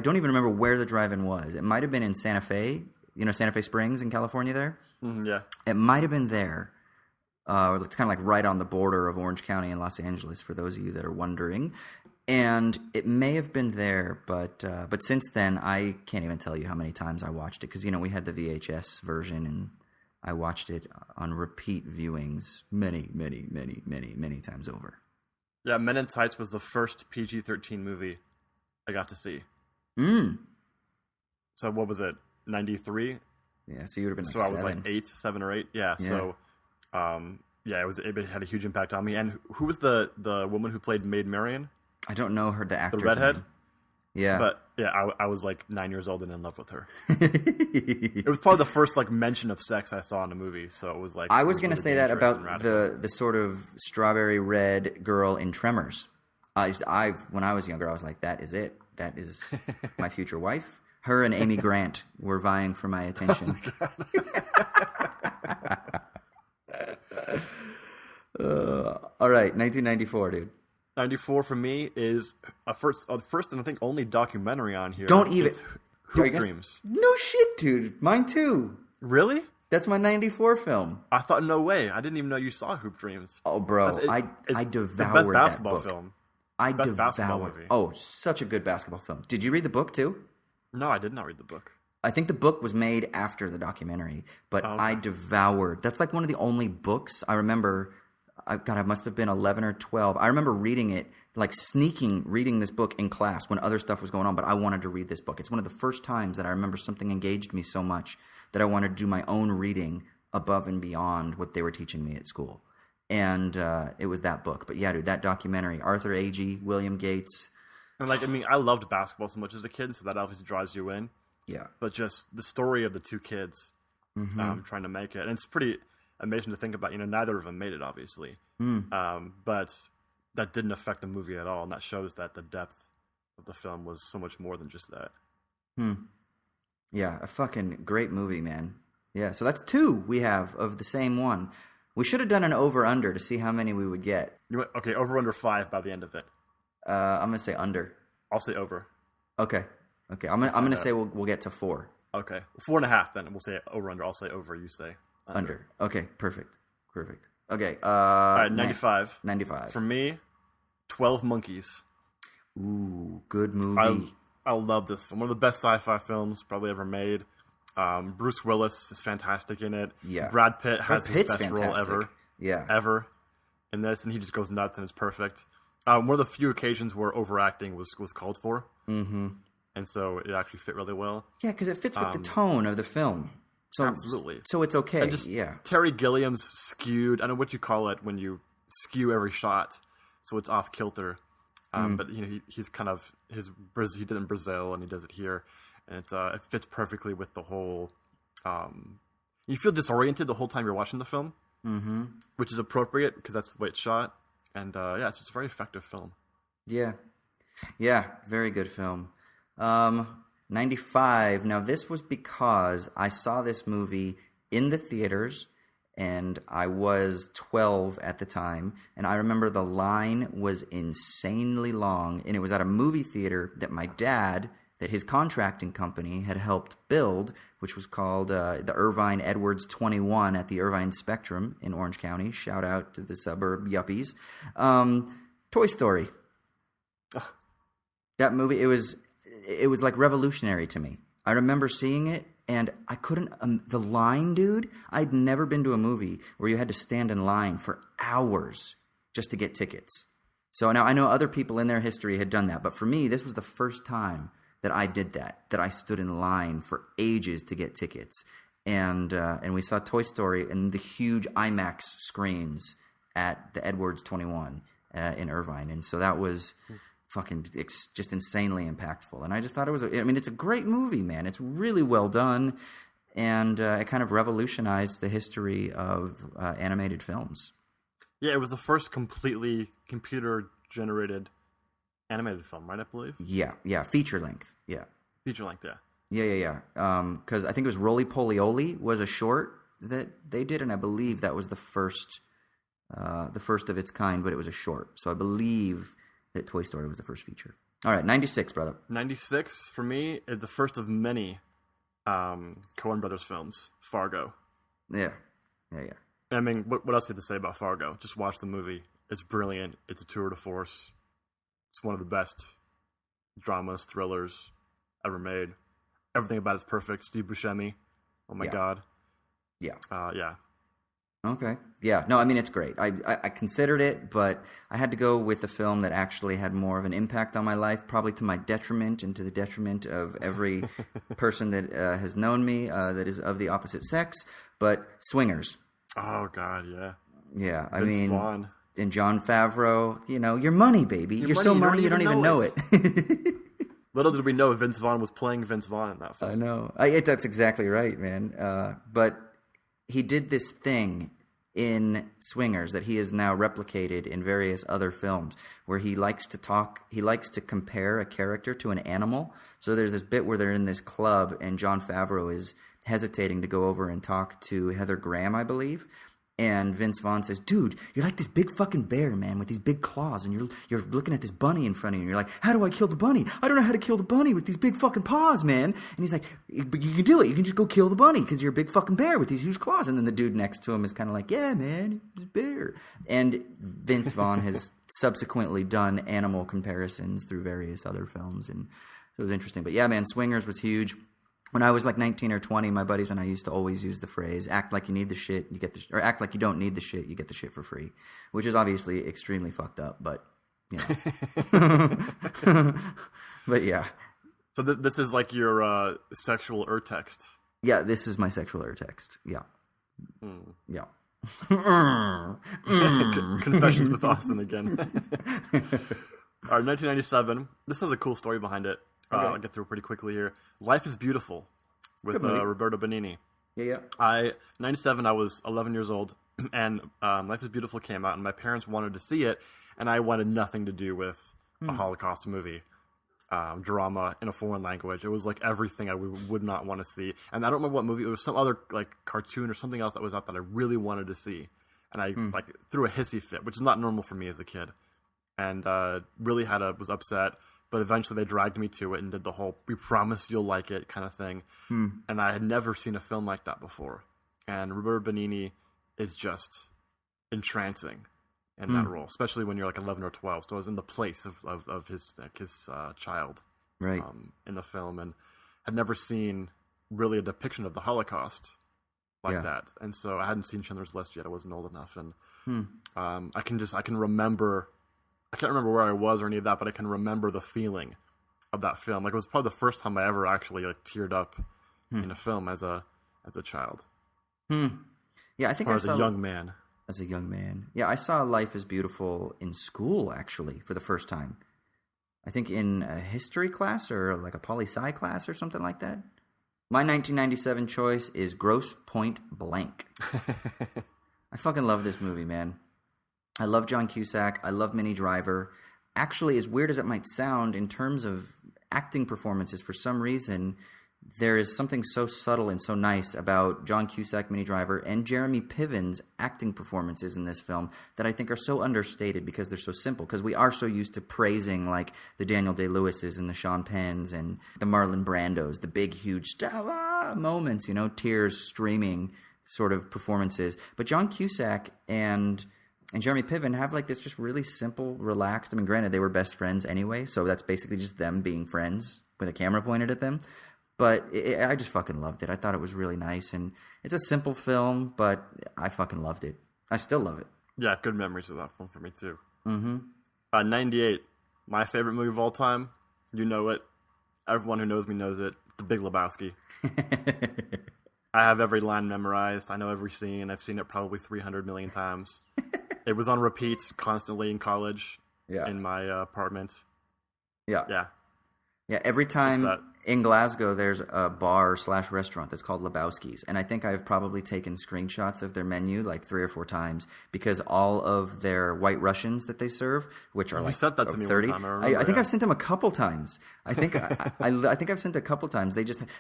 don't even remember where the drive-in was. It might have been in Santa Fe, Santa Fe Springs in California there. Yeah. It might have been there. It's kind of like right on the border of Orange County and Los Angeles, for those of you that are wondering. And it may have been there, but since then, I can't even tell you how many times I watched it. Because, we had the VHS version, and I watched it on repeat viewings many, many, many, many, many times over. Yeah, Men in Tights was the first PG-13 movie I got to see. So what was it, 93? Yeah, so you would have been so like 7. So I was like 7 or 8. Yeah. So, it had a huge impact on me. And who was the woman who played Maid Marian? I don't know her, the actress. The redhead? Name. Yeah. But, yeah, I was like 9 years old and in love with her. It was probably the first, mention of sex I saw in a movie. So it was like... I was going to say that about the sort of strawberry red girl in Tremors. When I was younger, I was like, that is it. That is my future wife. Her and Amy Grant were vying for my attention. All right, 1994, dude. 94 for me is first and I think only documentary on here. Don't even... Hoop Dreams. No shit, dude. Mine too. Really? That's my 94 film. I thought, no way. I didn't even know you saw Hoop Dreams. Oh, bro. I devoured the best basketball that book. Film. Best basketball movie. Oh, such a good basketball film. Did you read the book too? No, I did not read the book. I think the book was made after the documentary, but I devoured. That's like one of the only books I remember. I must have been 11 or 12. I remember reading it, reading this book in class when other stuff was going on, but I wanted to read this book. It's one of the first times that I remember something engaged me so much that I wanted to do my own reading above and beyond what they were teaching me at school. And it was that book. But yeah, dude, that documentary, Arthur Agee, William Gates. And I loved basketball so much as a kid, so that obviously draws you in. Yeah. But just the story of the two kids trying to make it. And it's pretty amazing to think about. Neither of them made it, obviously. But that didn't affect the movie at all. And that shows that the depth of the film was so much more than just that. Yeah, a fucking great movie, man. Yeah, so that's 2 we have of the same one. We should have done an over-under to see how many we would get. Okay, over under 5 by the end of it. I'm going to say under. I'll say over. Okay. I'm gonna say we'll get to 4. Okay, 4.5 then. We'll say over under. I'll say over. You say under. Okay, perfect. Okay. All right, 95. 95. For me, 12 Monkeys. Ooh, good movie. I love this film. One of the best sci-fi films probably ever made. Bruce Willis is fantastic in it. Yeah. Brad Pitt has his best role ever. Yeah. Ever in this, and he just goes nuts and it's perfect. One of the few occasions where overacting was called for. Mm-hmm. And so it actually fit really well. Yeah, because it fits with the tone of the film. So, absolutely. So it's okay. And just Terry Gilliam's skewed. I don't know what you call it when you skew every shot, so it's off kilter. But he's kind of he did it in Brazil and he does it here, and it fits perfectly with the whole. You feel disoriented the whole time you're watching the film, which is appropriate because that's the way it's shot, and it's just a very effective film. Yeah, very good film. 95. Now this was because I saw this movie in the theaters. And I was 12 at the time, and I remember the line was insanely long, and it was at a movie theater that my dad, that his contracting company had helped build, which was called the Irvine Edwards 21 at the Irvine Spectrum in Orange County. Shout out to the suburb yuppies. Toy Story. That movie, it was like revolutionary to me. I remember seeing it. And I couldn't, the line, dude, I'd never been to a movie where you had to stand in line for hours just to get tickets. So now I know other people in their history had done that. But for me, this was the first time that I did that I stood in line for ages to get tickets. And we saw Toy Story in the huge IMAX screens at the Edwards 21 in Irvine. And so that was fucking just insanely impactful. And I just thought it's a great movie, man. It's really well done. And it kind of revolutionized the history of animated films. Yeah, it was the first completely computer-generated animated film, right, I believe? Yeah, feature length, yeah. Feature length, yeah. Yeah. Because I think it was Roly Poly Oly was a short that they did, and I believe that was the first of its kind, but it was a short. So I believe that Toy Story was the first feature. All right, 96, brother. 96, for me, is the first of many Coen Brothers films, Fargo. Yeah. I mean, what else do you have to say about Fargo? Just watch the movie. It's brilliant. It's a tour de force. It's one of the best dramas, thrillers ever made. Everything about it's perfect. Steve Buscemi. Oh my God. Yeah. Yeah. Okay. Yeah. No, I mean, it's great. I considered it, but I had to go with a film that actually had more of an impact on my life, probably to my detriment and to the detriment of every person that has known me that is of the opposite sex. But Swingers. Oh, God, yeah. Yeah. Vince Vaughn. And Jon Favreau, you're money, baby. You're so money you don't even know it. Little did we know Vince Vaughn was playing Vince Vaughn in that film. I know. That's exactly right, man. But he did this thing in Swingers that he has now replicated in various other films where he likes to compare a character to an animal. So there's this bit where they're in this club and Jon Favreau is hesitating to go over and talk to Heather Graham, I believe. And Vince Vaughn says, dude, you're like this big fucking bear, man, with these big claws, and you're looking at this bunny in front of you, and you're like, how do I kill the bunny? I don't know how to kill the bunny with these big fucking paws, man. And he's like, but you can do it. You can just go kill the bunny because you're a big fucking bear with these huge claws. And then the dude next to him is kind of like, yeah, man, he's a bear. And Vince Vaughn has subsequently done animal comparisons through various other films, and it was interesting. But yeah, man, Swingers was huge. When I was like 19 or 20, my buddies and I used to always use the phrase, act like you need the shit, you get the or act like you don't need the shit, you get the shit for free, which is obviously extremely fucked up, but, but yeah. So this is like your sexual urtext. Yeah, this is my sexual urtext. Yeah. Yeah. Confessions with Austin again. All right, 1997. This has a cool story behind it. Okay. I'll get through pretty quickly here. Life is Beautiful with Roberto Benigni. Yeah. 97, I was 11 years old, and Life is Beautiful came out, and my parents wanted to see it, and I wanted nothing to do with a Holocaust movie, drama in a foreign language. It was like everything I would not want to see. And I don't remember what movie. It was some other like cartoon or something else that was out that I really wanted to see. And I like threw a hissy fit, which is not normal for me as a kid. And really was upset. But eventually they dragged me to it and did the whole, we promise you'll like it kind of thing. And I had never seen a film like that before. And Roberto Benigni is just entrancing in that role, especially when you're like 11 or 12. So I was in the place of his child right. In the film, and had never seen really a depiction of the Holocaust like that. And so I hadn't seen Schindler's List yet. I wasn't old enough. And I can remember... I can't remember where I was or any of that, but I can remember the feeling of that film. Like, it was probably the first time I ever actually like teared up in a film as a child. Yeah, I think as a young man. As a young man. Yeah, I saw Life is Beautiful in school, actually, for the first time. I think in a history class or like a poli-sci class or something like that. My 1997 choice is Grosse Pointe Blank. I fucking love this movie, man. I love John Cusack. I love Minnie Driver. Actually, as weird as it might sound, in terms of acting performances, for some reason, there is something so subtle and so nice about John Cusack, Minnie Driver, and Jeremy Piven's acting performances in this film that I think are so understated because they're so simple. Because we are so used to praising like the Daniel Day-Lewises and the Sean Penns and the Marlon Brandos, the big, huge moments, tears streaming sort of performances. But John Cusack and Jeremy Piven have like this just really simple, relaxed. I mean, granted, they were best friends anyway, so that's basically just them being friends with a camera pointed at them. But I just fucking loved it. I thought it was really nice, and it's a simple film, but I fucking loved it. I still love it. Yeah, good memories of that film for me too. 98, my favorite movie of all time. You know it. Everyone who knows me knows it. The Big Lebowski. I have every line memorized. I know every scene. I've seen it probably 300 million times. It was on repeats constantly in college. Yeah. In my apartment. Yeah. Yeah. Yeah, every time in Glasgow there's a bar/restaurant that's called Lebowski's. And I think I've probably taken screenshots of their menu like 3 or 4 times because all of their White Russians that they serve, which are like sent that to me 30. One time, I think I've sent them a couple times. I think I think I've sent a couple times.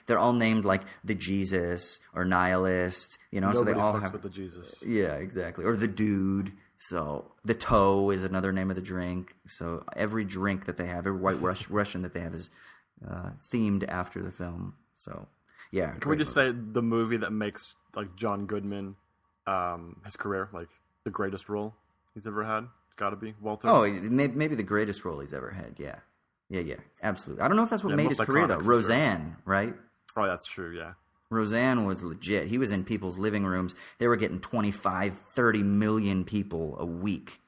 They're all named like the Jesus or Nihilist, you know, Nobody so they all fucks have with the Jesus. Yeah, exactly. Or the Dude. So the toe is another name of the drink. So every drink that they have, every White Russian that they have is themed after the film. So yeah. Can we just say the movie that makes like John Goodman his career like the greatest role he's ever had? It's got to be Walter. Oh, maybe the greatest role he's ever had. Yeah, absolutely. I don't know if that's what made his career though. Roseanne, sure. Right? Oh, that's true. Yeah. Roseanne was legit. He was in people's living rooms. They were getting 25, 30 million people a week.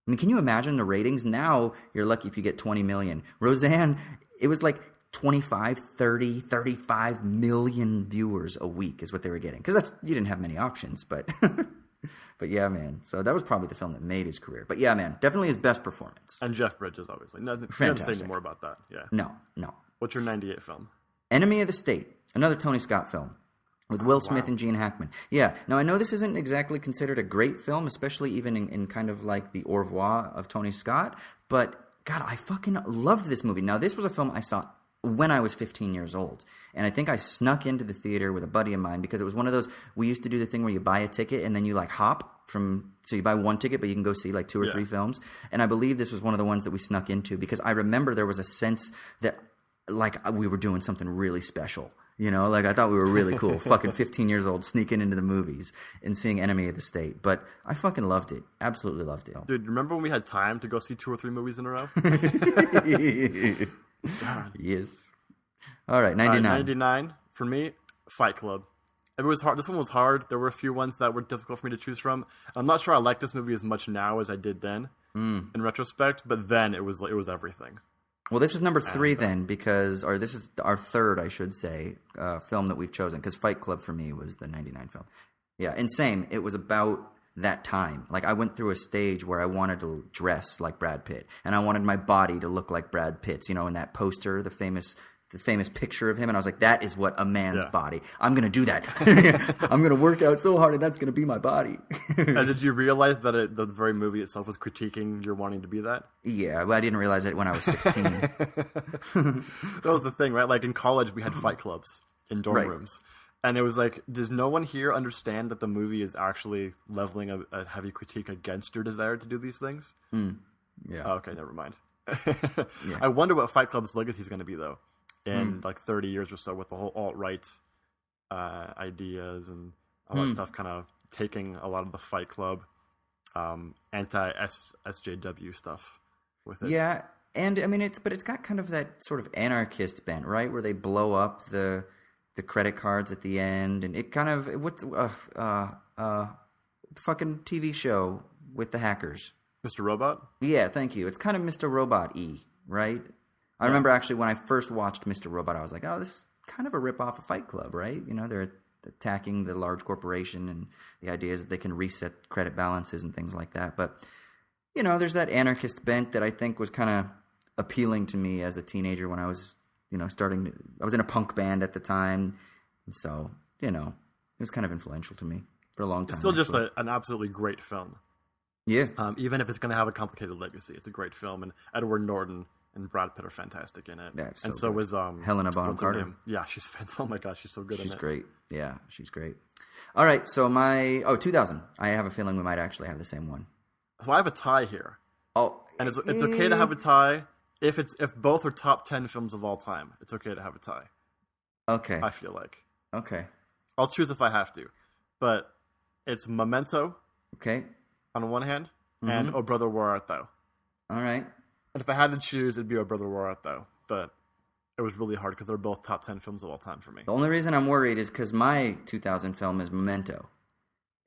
I mean, can you imagine the ratings? Now you're lucky if you get 20 million. Roseanne, it was like 25, 30, 35 million viewers a week is what they were getting. Because you didn't have many options, but but yeah, man. So that was probably the film that made his career. But yeah, man, definitely his best performance. And Jeff Bridges, obviously. No, you don't have to say any more about that. Yeah. No. What's your 98 film? Enemy of the State. Another Tony Scott film with Will Smith and Gene Hackman. Yeah. Now, I know this isn't exactly considered a great film, especially even in kind of like the au revoir of Tony Scott. But, God, I fucking loved this movie. Now, this was a film I saw when I was 15 years old. And I think I snuck into the theater with a buddy of mine because it was one of those, we used to do the thing where you buy a ticket and then you like hop so you buy one ticket, but you can go see like 2 or 3 films. And I believe this was one of the ones that we snuck into because I remember there was a sense that like we were doing something really special. You know, like I thought we were really cool. Fucking 15 years old, sneaking into the movies and seeing Enemy of the State. But I fucking loved it. Absolutely loved it. Dude, remember when we had time to go see 2 or 3 movies in a row? God. Yes. All right, 99. 99 for me, Fight Club. It was hard. This one was hard. There were a few ones that were difficult for me to choose from. I'm not sure I like this movie as much now as I did then, in retrospect. But then it was everything. Well, this is number 3 then, or this is our third, I should say, film that we've chosen, because Fight Club for me was the 99 film. Yeah, and same, it was about that time. Like, I went through a stage where I wanted to dress like Brad Pitt, and I wanted my body to look like Brad Pitt's, you know, in that poster, the famous picture of him, and I was like, that is what a man's body. I'm going to do that. I'm going to work out so hard, and that's going to be my body. And did you realize that the very movie itself was critiquing your wanting to be that? Yeah, but I didn't realize it when I was 16. That was the thing, right? Like, in college, we had fight clubs in dorm rooms. And it was like, does no one here understand that the movie is actually leveling a heavy critique against your desire to do these things? Yeah. Oh, okay, never mind. I wonder what Fight Club's legacy is going to be, though, in like 30 years or so, with the whole alt-right ideas and all that stuff kind of taking a lot of the Fight Club anti-SJW stuff with it. Yeah, and I mean, it's got kind of that sort of anarchist bent, right? Where they blow up the credit cards at the end, and it kind of fucking TV show with the hackers. Mr. Robot? Yeah, thank you. It's kind of Mr. Robot-y, right? I remember actually when I first watched Mr. Robot, I was like, oh, this is kind of a rip-off of Fight Club, right? You know, they're attacking the large corporation, and the idea is that they can reset credit balances and things like that. But, you know, there's that anarchist bent that I think was kind of appealing to me as a teenager when I was, you know, I was in a punk band at the time. So, you know, it was kind of influential to me for a long time. It's still just an absolutely great film. Yeah. Even if it's going to have a complicated legacy, it's a great film. And Edward Norton and Brad Pitt are fantastic in it. Yeah, and so was Helena Bonham Carter. Yeah, she's fantastic. Oh my gosh, she's so good in it. She's great. Yeah, she's great. All right, so 2000. I have a feeling we might actually have the same one. So I have a tie here. Oh, and it's okay to have a tie if both are top 10 films of all time. It's okay to have a tie. Okay. I feel like. Okay. I'll choose if I have to, but it's Memento. Okay. On one hand, and Oh Brother Where Art Thou. All right. And if I had to choose, it'd be Oh Brother Where Art Thou. But it was really hard because they're both top 10 films of all time for me. The only reason I'm worried is because my 2000 film is Memento.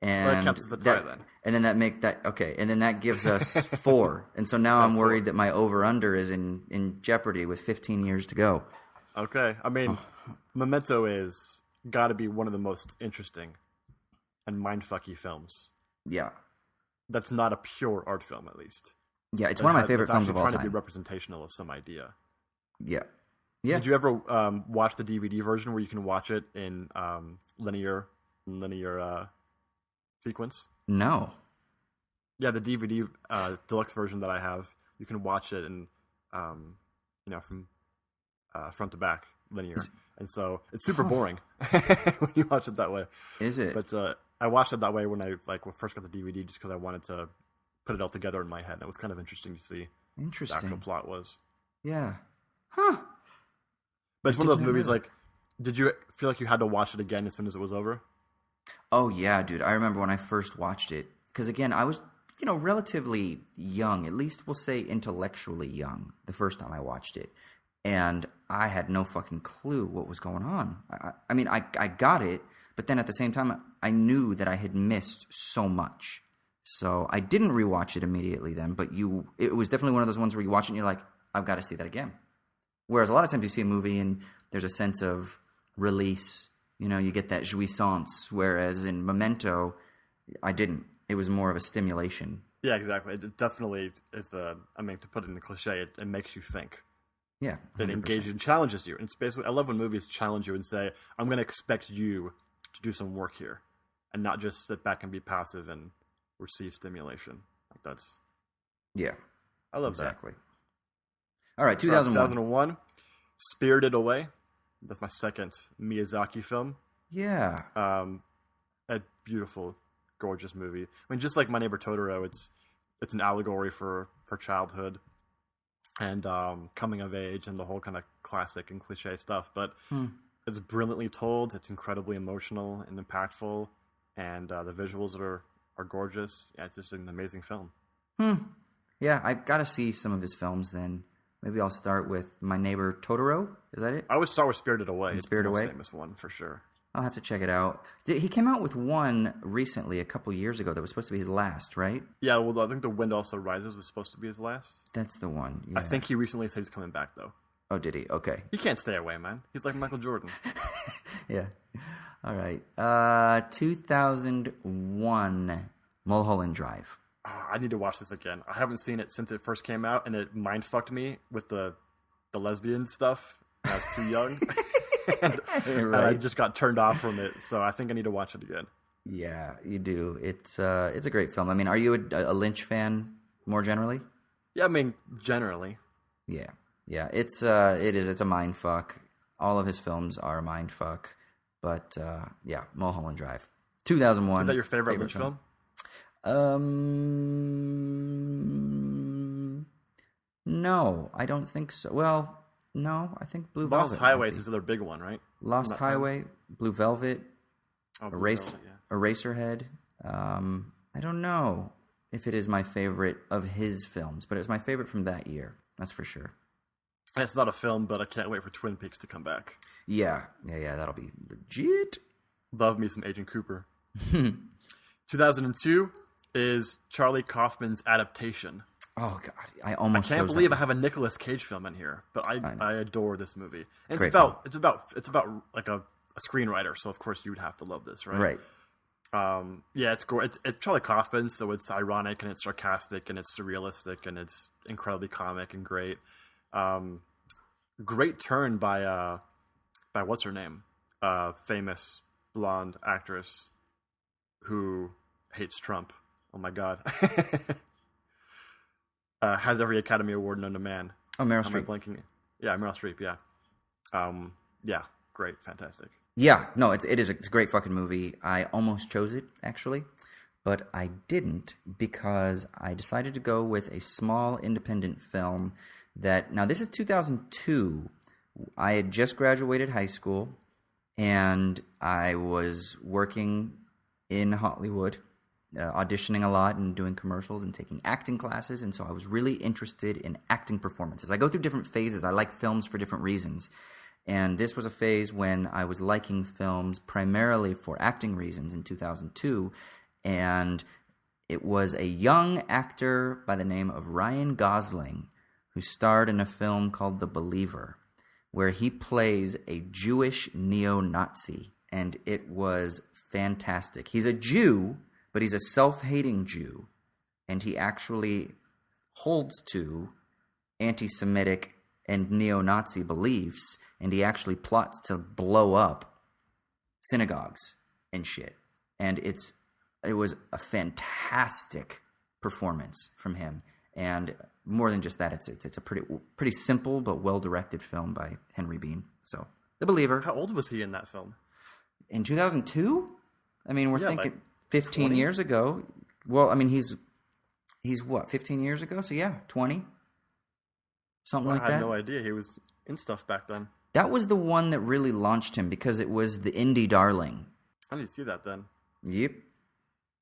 And well, that counts as a tie then. And then and then that gives us 4. And so now I'm worried that my over-under is in jeopardy with 15 years to go. Okay. I mean, Memento is got to be one of the most interesting and mindfucky films. Yeah. That's not a pure art film, at least. Yeah, it's one of my favorite films of all time. Trying to be representational of some idea. Yeah. Yeah. Did you ever watch the DVD version where you can watch it in linear sequence? No. Yeah, the DVD deluxe version that I have, you can watch it in, from front to back linear, and so it's super boring when you watch it that way. Is it? But I watched it that way when I first got the DVD, just because I wanted to put it all together in my head. And it was kind of interesting to see. Interesting. The actual plot was. Yeah. Huh. But it's one of those movies. Like, did you feel like you had to watch it again as soon as it was over? Oh yeah, dude. I remember when I first watched it, because again, I was relatively young, at least we'll say intellectually young, the first time I watched it. And I had no fucking clue what was going on. I mean, I got it, but then at the same time, I knew that I had missed so much. So I didn't rewatch it immediately then, but it was definitely one of those ones where you watch it and you're like, I've got to see that again. Whereas a lot of times you see a movie and there's a sense of release, you get that jouissance, whereas in Memento, I didn't. It was more of a stimulation. Yeah, exactly. It definitely is to put it in a cliche, it makes you think. Yeah, 100%. It engages and challenges you. And it's basically, I love when movies challenge you and say, I'm going to expect you to do some work here and not just sit back and be passive and receive stimulation. Yeah. I love exactly. All right, 2001. Spirited Away. That's my second Miyazaki film. Yeah. A beautiful, gorgeous movie. I mean, just like My Neighbor Totoro, it's an allegory for childhood and coming of age and the whole kind of classic and cliche stuff. But it's brilliantly told. It's incredibly emotional and impactful, and the visuals are gorgeous. Yeah, it's just an amazing film. Yeah, I've got to see some of his films then. Maybe I'll start with My Neighbor Totoro. Is that it? I would start with Spirited Away. It's the most famous one, for sure. I'll have to check it out. He came out with one recently, a couple years ago, that was supposed to be his last, right? Yeah, well, I think The Wind Also Rises was supposed to be his last. That's the one. Yeah. I think he recently said he's coming back, though. Oh, did he? Okay. He can't stay away, man. He's like Michael Jordan. Yeah. All right. 2001, Mulholland Drive. Oh, I need to watch this again. I haven't seen it since it first came out, and it mind-fucked me with the lesbian stuff. I was too young. and I just got turned off from it, so I think I need to watch it again. Yeah, you do. It's a great film. I mean, are you a Lynch fan more generally? Yeah, I mean, generally. Yeah. It's a mind fuck. All of his films are a mind fuck. But yeah, Mulholland Drive, 2001. Is that your favorite Lynch film? No, I don't think so. Well, no, I think Blue Velvet. Lost Highway is another big one, right? Lost Highway, Blue Velvet, Eraserhead. I don't know if it is my favorite of his films, but it was my favorite from that year. That's for sure. It's not a film, but I can't wait for Twin Peaks to come back. Yeah, that'll be legit. Love me some Agent Cooper. 2002 is Charlie Kaufman's Adaptation. Oh God, I can't believe I have a Nicolas Cage film in here, but I adore this movie. And it's about like a screenwriter, so of course you would have to love this, right? Right. Yeah, it's Charlie Kaufman, so it's ironic and it's sarcastic and it's surrealistic and it's incredibly comic and great. Great turn by what's her name? Famous blonde actress who hates Trump. Oh my God. Has every Academy Award known to man. Oh, Meryl Streep. Yeah, Meryl Streep, yeah. Yeah, great, fantastic. Yeah, no, it's a great fucking movie. I almost chose it, actually, but I didn't because I decided to go with a small independent film that, now this is 2002. I had just graduated high school, and I was working in Hollywood, auditioning a lot and doing commercials and taking acting classes, and so I was really interested in acting performances. I go through different phases. I like films for different reasons, and this was a phase when I was liking films primarily for acting reasons in 2002, and it was a young actor by the name of Ryan Gosling who starred in a film called The Believer, where he plays a Jewish neo-Nazi, and it was fantastic. He's a Jew, but he's a self-hating Jew, and he actually holds to anti-Semitic and neo-Nazi beliefs, and he actually plots to blow up synagogues and shit. And it was a fantastic performance from him. And more than just that, it's a pretty simple but well-directed film by Henry Bean. So, The Believer. How old was he in that film? In 2002? I mean, we're thinking like 15 20? years ago. Well, I mean, he's what, 15 years ago? So yeah, 20. Something like that. I had no idea he was in stuff back then. That was the one that really launched him because it was the indie darling. I need to see that then. Yep.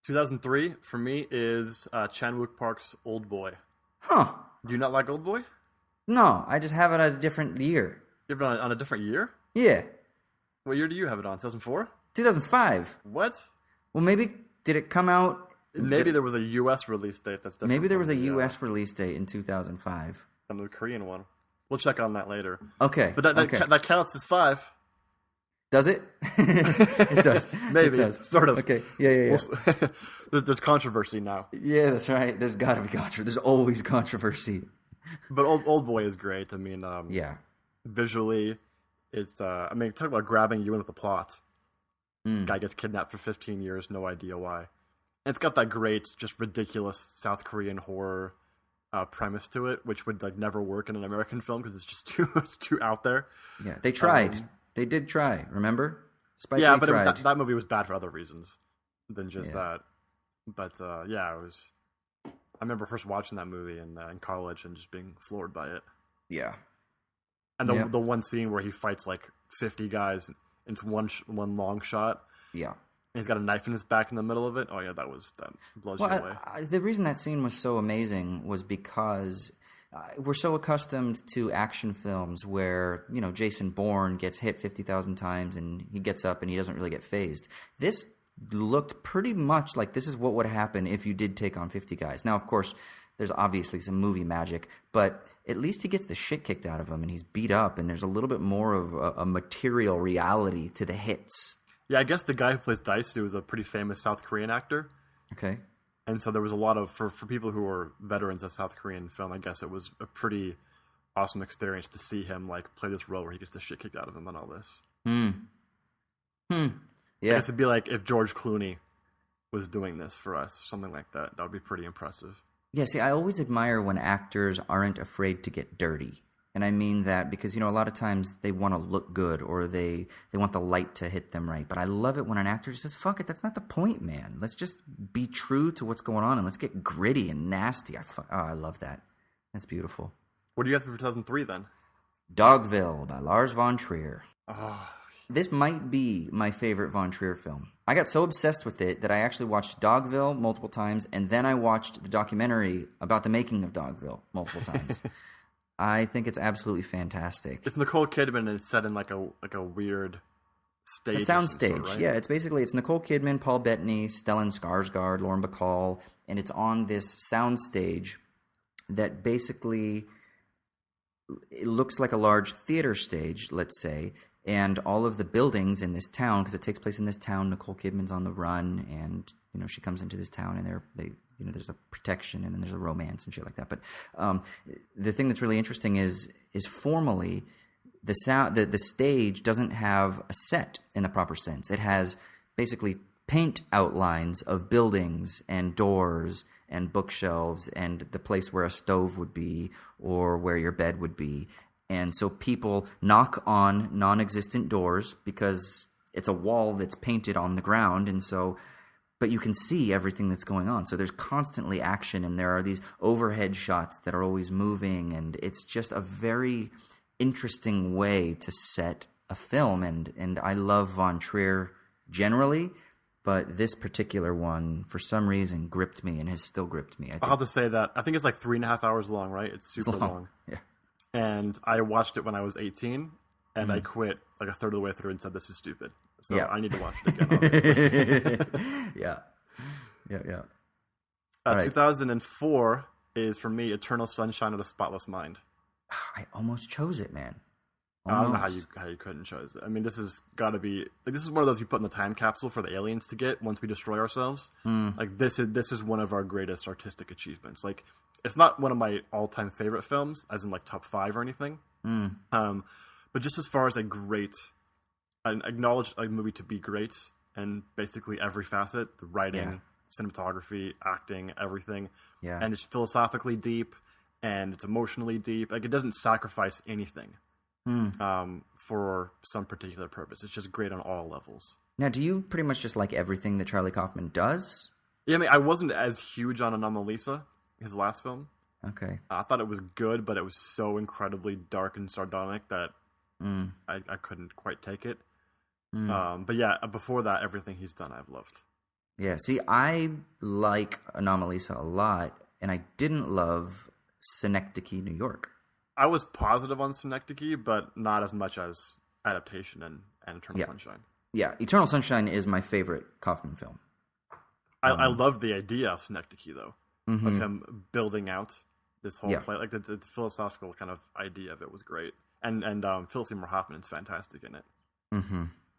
2003, for me, is Chan-wook Park's Old Boy. Huh. Do you not like Old Boy? No, I just have it at a different year. You have it on a different year? Yeah. What year do you have it on? 2004? 2005. What? Well, maybe, did it come out? Maybe there was a U.S. release date that's different. Maybe there was a from the, U.S. release date in 2005. And the Korean one. We'll check on that later. Okay. But that counts as 5. Does it? It does. Maybe. It does. Sort of. Okay. Yeah. There's controversy now. Yeah, that's right. There's got to be controversy. There's always controversy. But Old Boy is great. I mean, yeah. Visually, it's, talk about grabbing you in with the plot. Guy gets kidnapped for 15 years, no idea why. And it's got that great, just ridiculous South Korean horror premise to it, which would like never work in an American film because it's just too out there. Yeah, they tried. They did try. Remember? Spike yeah, Lee but tried. that movie was bad for other reasons than just that. But yeah, it was. I remember first watching that movie in college and just being floored by it. Yeah. And the one scene where he fights like 50 guys into one long shot. Yeah. And he's got a knife in his back in the middle of it. Oh yeah, that blows you away. The reason that scene was so amazing was because we're so accustomed to action films where, you know, Jason Bourne gets hit 50,000 times and he gets up and he doesn't really get phased. This looked pretty much like this is what would happen if you did take on 50 guys. Now, of course, there's obviously some movie magic, but at least he gets the shit kicked out of him and he's beat up and there's a little bit more of a material reality to the hits. Yeah, I guess the guy who plays Daisu is a pretty famous South Korean actor. Okay. And so there was a lot of, for people who are veterans of South Korean film, I guess it was a pretty awesome experience to see him like play this role where he gets the shit kicked out of him and all this. Yeah. I guess it'd be like if George Clooney was doing this for us, something like that. That would be pretty impressive. Yeah, see, I always admire when actors aren't afraid to get dirty. And I mean that because, you know, a lot of times they want to look good or they want the light to hit them right. But I love it when an actor just says, fuck it, that's not the point, man. Let's just be true to what's going on and let's get gritty and nasty. I love that. That's beautiful. What do you have for 2003 then? Dogville by Lars von Trier. Oh. This might be my favorite von Trier film. I got so obsessed with it that I actually watched Dogville multiple times, and then I watched the documentary about the making of Dogville multiple times. I think it's absolutely fantastic. It's Nicole Kidman, and it's set in like a weird stage. It's a soundstage, right? Yeah. It's Nicole Kidman, Paul Bettany, Stellan Skarsgård, Lauren Bacall, and it's on this soundstage that basically it looks like a large theater stage, let's say. And all of the buildings in this town, because it takes place in this town, Nicole Kidman's on the run, and you know she comes into this town, and there's a protection, and then there's a romance and shit like that. But the thing that's really interesting is formally the stage doesn't have a set in the proper sense. It has basically paint outlines of buildings and doors and bookshelves and the place where a stove would be or where your bed would be. And so people knock on non-existent doors because it's a wall that's painted on the ground. And so, but you can see everything that's going on. So there's constantly action and there are these overhead shots that are always moving. And it's just a very interesting way to set a film. And I love Von Trier generally, but this particular one, for some reason, gripped me and has still gripped me. I'll have to say that. I think it's like 3.5 hours long, right? It's super long. Yeah. And I watched it when I was 18, and I quit like a third of the way through and said, this is stupid. So yeah. I need to watch it again, obviously. Yeah. 2004 is, for me, Eternal Sunshine of the Spotless Mind. I almost chose it, man. I don't know how you couldn't choose it. I mean, this has got to be like this is one of those you put in the time capsule for the aliens to get once we destroy ourselves. Like this is one of our greatest artistic achievements. Like it's not one of my all-time favorite films, as in like top 5 or anything. But just as far as an acknowledged a movie to be great, and basically every facet, the writing, cinematography, acting, everything, and it's philosophically deep and it's emotionally deep. Like it doesn't sacrifice anything. For some particular purpose. It's just great on all levels. Now, do you pretty much just like everything that Charlie Kaufman does? Yeah, I mean, I wasn't as huge on Anomalisa, his last film. Okay. I thought it was good, but it was so incredibly dark and sardonic that I couldn't quite take it. But yeah, before that, everything he's done I've loved. Yeah, see, I like Anomalisa a lot, and I didn't love Synecdoche, New York. I was positive on Synecdoche, but not as much as Adaptation and Eternal Sunshine. Yeah, Eternal Sunshine is my favorite Kaufman film. I love the idea of Synecdoche, though, of him building out this whole play. Like the philosophical kind of idea of it was great. And Philip Seymour Hoffman is fantastic in it.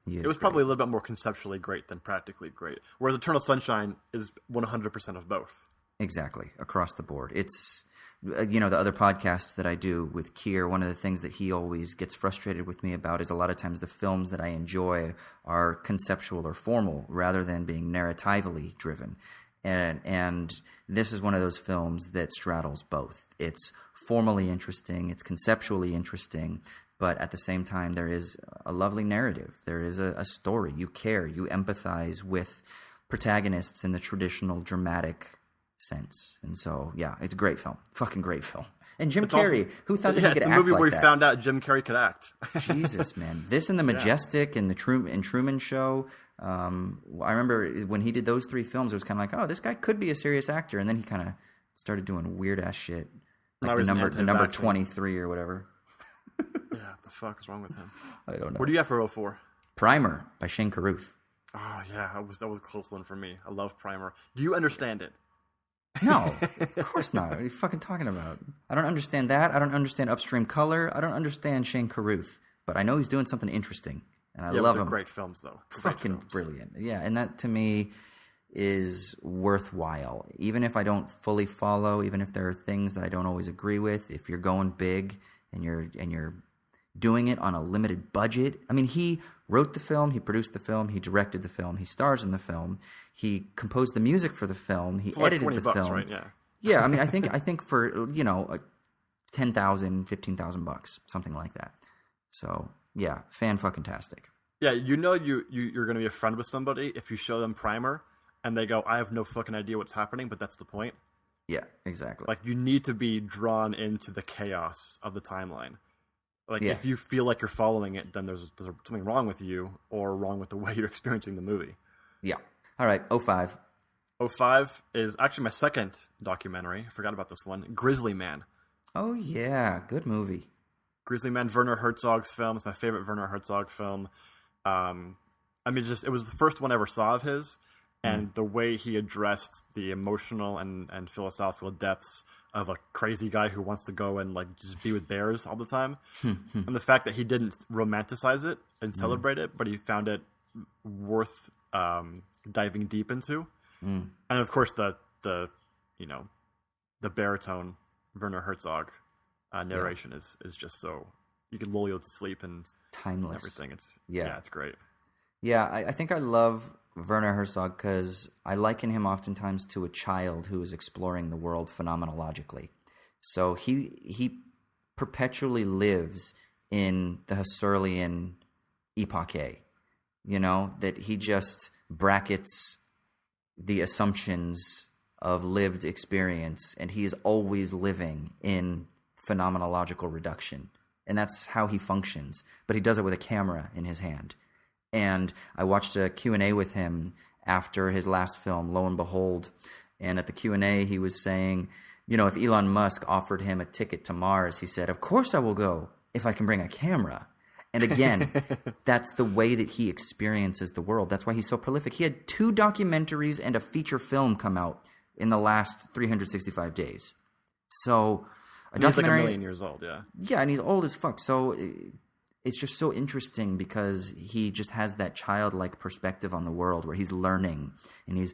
It was probably a little bit more conceptually great than practically great. Whereas Eternal Sunshine is 100% of both. Exactly, across the board. It's... the other podcasts that I do with Keir, one of the things that he always gets frustrated with me about is a lot of times the films that I enjoy are conceptual or formal rather than being narratively driven. And this is one of those films that straddles both. It's formally interesting, it's conceptually interesting, but at the same time there is a lovely narrative. There is a story. You care, you empathize with protagonists in the traditional dramatic sense. And so, yeah, it's a great film. Fucking great film. And Jim Carrey, who thought that he could act like that? It's a movie where he found out Jim Carrey could act. Jesus, man. This and The Majestic and the Truman Show. I remember when he did those 3 films, it was kind of like, oh, this guy could be a serious actor. And then he kind of started doing weird-ass shit. Like the number 23 or whatever. Yeah, what the fuck is wrong with him? I don't know. What do you have for 04? Primer by Shane Carruth. Oh, yeah, that was a close one for me. I love Primer. Do you understand it? No, of course not. What are you fucking talking about? I don't understand that. I don't understand Upstream Color. I don't understand Shane Carruth. But I know he's doing something interesting. And I love him. Great films, though. Fucking brilliant. Yeah, and that to me is worthwhile. Even if I don't fully follow, even if there are things that I don't always agree with, if you're going big and you're doing it on a limited budget. I mean, he wrote the film, he produced the film, he directed the film, he stars in the film, he composed the music for the film, he edited the film. Right? Yeah. Yeah, I mean, I think for, $10,000, $15,000, something like that. So, yeah, fan-fucking-tastic. Yeah, you're going to be a friend with somebody if you show them Primer and they go, I have no fucking idea what's happening, but that's the point. Yeah, exactly. Like, you need to be drawn into the chaos of the timeline. Like, if you feel like you're following it, then there's something wrong with you or wrong with the way you're experiencing the movie. Yeah. All right, 05. 05 is actually my second documentary. I forgot about this one. Grizzly Man. Oh, yeah. Good movie. Grizzly Man, Werner Herzog's film. It's my favorite Werner Herzog film. It was the first one I ever saw of his. And the way he addressed the emotional and philosophical depths of a crazy guy who wants to go and like just be with bears all the time. And the fact that he didn't romanticize it and celebrate it, but he found it worth diving deep into. And of course the baritone Werner Herzog narration is just so you can lull you to sleep and timeless. Everything. It's great. Yeah, I think I love Werner Herzog because I liken him oftentimes to a child who is exploring the world phenomenologically. So he perpetually lives in the Husserlian epoche, that he just brackets the assumptions of lived experience, and he is always living in phenomenological reduction. And that's how he functions, but he does it with a camera in his hand. And I watched a Q&A with him after his last film, Lo and Behold. And at the Q&A, he was saying, if Elon Musk offered him a ticket to Mars, he said, of course I will go if I can bring a camera. And again, that's the way that he experiences the world. That's why he's so prolific. He had 2 documentaries and a feature film come out in the last 365 days. So, he's like a million years old, yeah. Yeah, and he's old as fuck. So it's just so interesting because he just has that childlike perspective on the world where he's learning and he's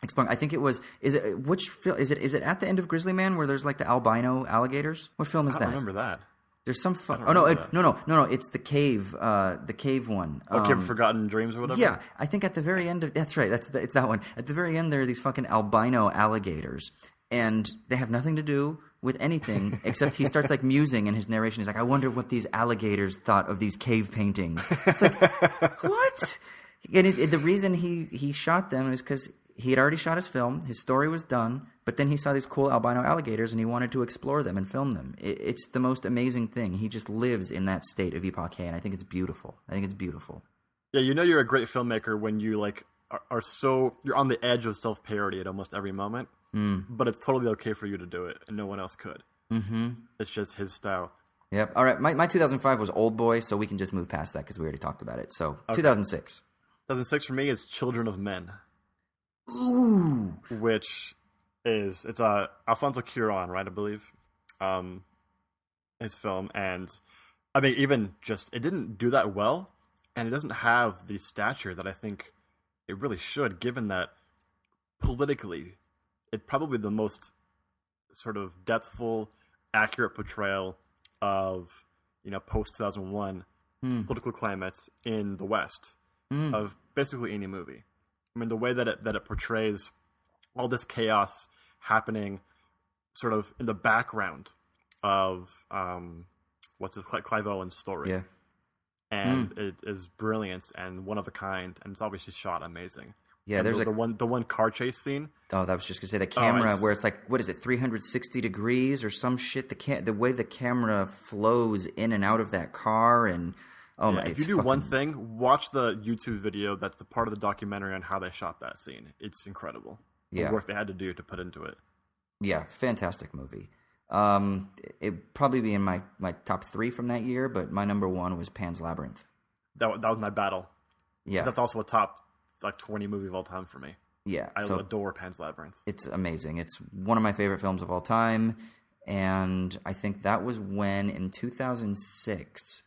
exploring. I think it was is it at the end of Grizzly Man where there's like the albino alligators? What film is that? I don't remember that. There's some fun. Oh no, no! It's the cave one. Okay, Forgotten Dreams or whatever. Yeah, I think at the very end of that's right. It's that one. At the very end, there are these fucking albino alligators, and they have nothing to do with anything except he starts like musing in his narration. He's like, "I wonder what these alligators thought of these cave paintings." It's like, what? And the reason he shot them is because he had already shot his film. His story was done. But then he saw these cool albino alligators and he wanted to explore them and film them. It's the most amazing thing. He just lives in that state of epoch, and I think it's beautiful. Yeah, you know you're a great filmmaker when you like are so you're on the edge of self-parody at almost every moment. But it's totally okay for you to do it, and no one else could. Mm-hmm. It's just his style. Yep. All right. My 2005 was Old Boy, so we can just move past that because we already talked about it. So okay. 2006. 2006 for me is Children of Men. Ooh. Which it's Alfonso Cuarón, right? I believe, his film, and I mean, even just it didn't do that well, and it doesn't have the stature that I think it really should, given that politically, it's probably the most sort of depthful, accurate portrayal of post 2001 political climates in the West of basically any movie. I mean, the way that it portrays all this chaos happening sort of in the background of Clive Owen's story. Yeah. And it is brilliant and one of a kind, and it's obviously shot amazing. Yeah, and there's the one car chase scene. Oh, I was just gonna say the camera where it's like, what is it, 360 degrees or some shit? The way the camera flows in and out of that car, and if you do one thing, watch the YouTube video that's the part of the documentary on how they shot that scene. It's incredible. The work they had to do to put into it. Yeah, fantastic movie. It'd probably be in my top 3 from that year, but my number 1 was Pan's Labyrinth. That was my battle. Yeah. That's also a top 20 movie of all time for me. Yeah. I adore Pan's Labyrinth. It's amazing. It's one of my favorite films of all time, and I think that was when, in 2006,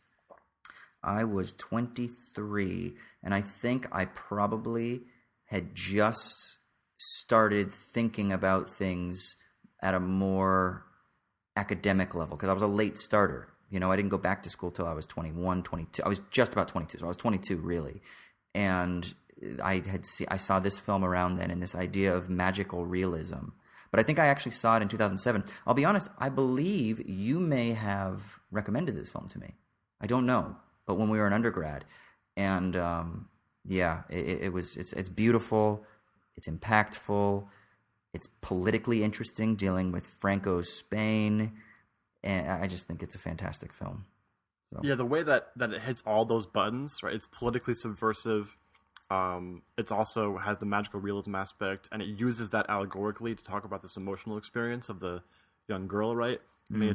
I was 23, and I think I probably had just started thinking about things at a more academic level because I was a late starter. I didn't go back to school till I was 21, 22. I was just about 22, so I was 22 really. And I saw this film around then and this idea of magical realism. But I think I actually saw it in 2007. I'll be honest, I believe you may have recommended this film to me. I don't know, but when we were in undergrad. And it's beautiful. It's impactful. It's politically interesting, dealing with Franco's Spain, and I just think it's a fantastic film. So. Yeah, the way that it hits all those buttons, right? It's politically subversive. It also has the magical realism aspect, and it uses that allegorically to talk about this emotional experience of the young girl, right? I mean,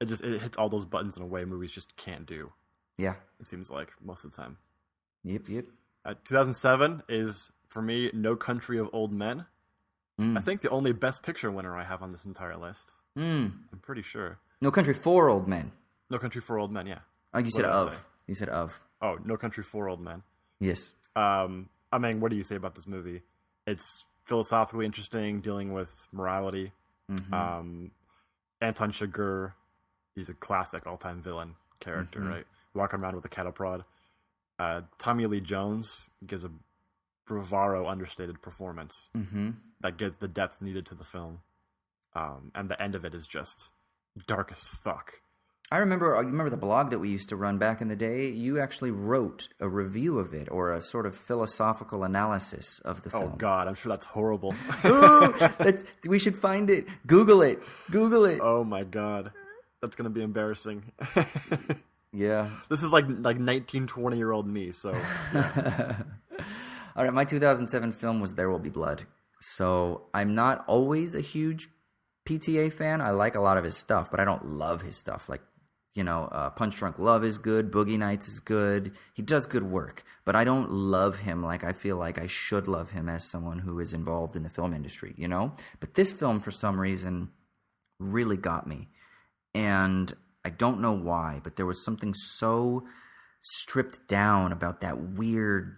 it hits all those buttons in a way movies just can't do. Yeah, it seems like most of the time. Yep. 2007 is, for me, No Country of Old Men. I think the only Best Picture winner I have on this entire list. I'm pretty sure. No Country for Old Men. No Country for Old Men, yeah. Oh, you said of. You said of. Oh, No Country for Old Men. Yes. I mean, what do you say about this movie? It's philosophically interesting, dealing with morality. Anton Chigurh, he's a classic all-time villain character, right? Walking around with a cattle prod. Tommy Lee Jones gives a bravado, understated performance that gives the depth needed to the film. And the end of it is just dark as fuck. I remember the blog that we used to run back in the day. You actually wrote a review of it, or a sort of philosophical analysis of the film. Oh God, I'm sure that's horrible. Ooh, we should find it. Google it. Oh my God, that's gonna be embarrassing. Yeah, this is like 19, 20-year-old me. So, yeah. All right, my 2007 film was There Will Be Blood. So I'm not always a huge PTA fan. I like a lot of his stuff, but I don't love his stuff. Like, Punch Drunk Love is good. Boogie Nights is good. He does good work, but I don't love him like I feel like I should love him as someone who is involved in the film industry, But this film, for some reason, really got me. And I don't know why, but there was something so stripped down about that weird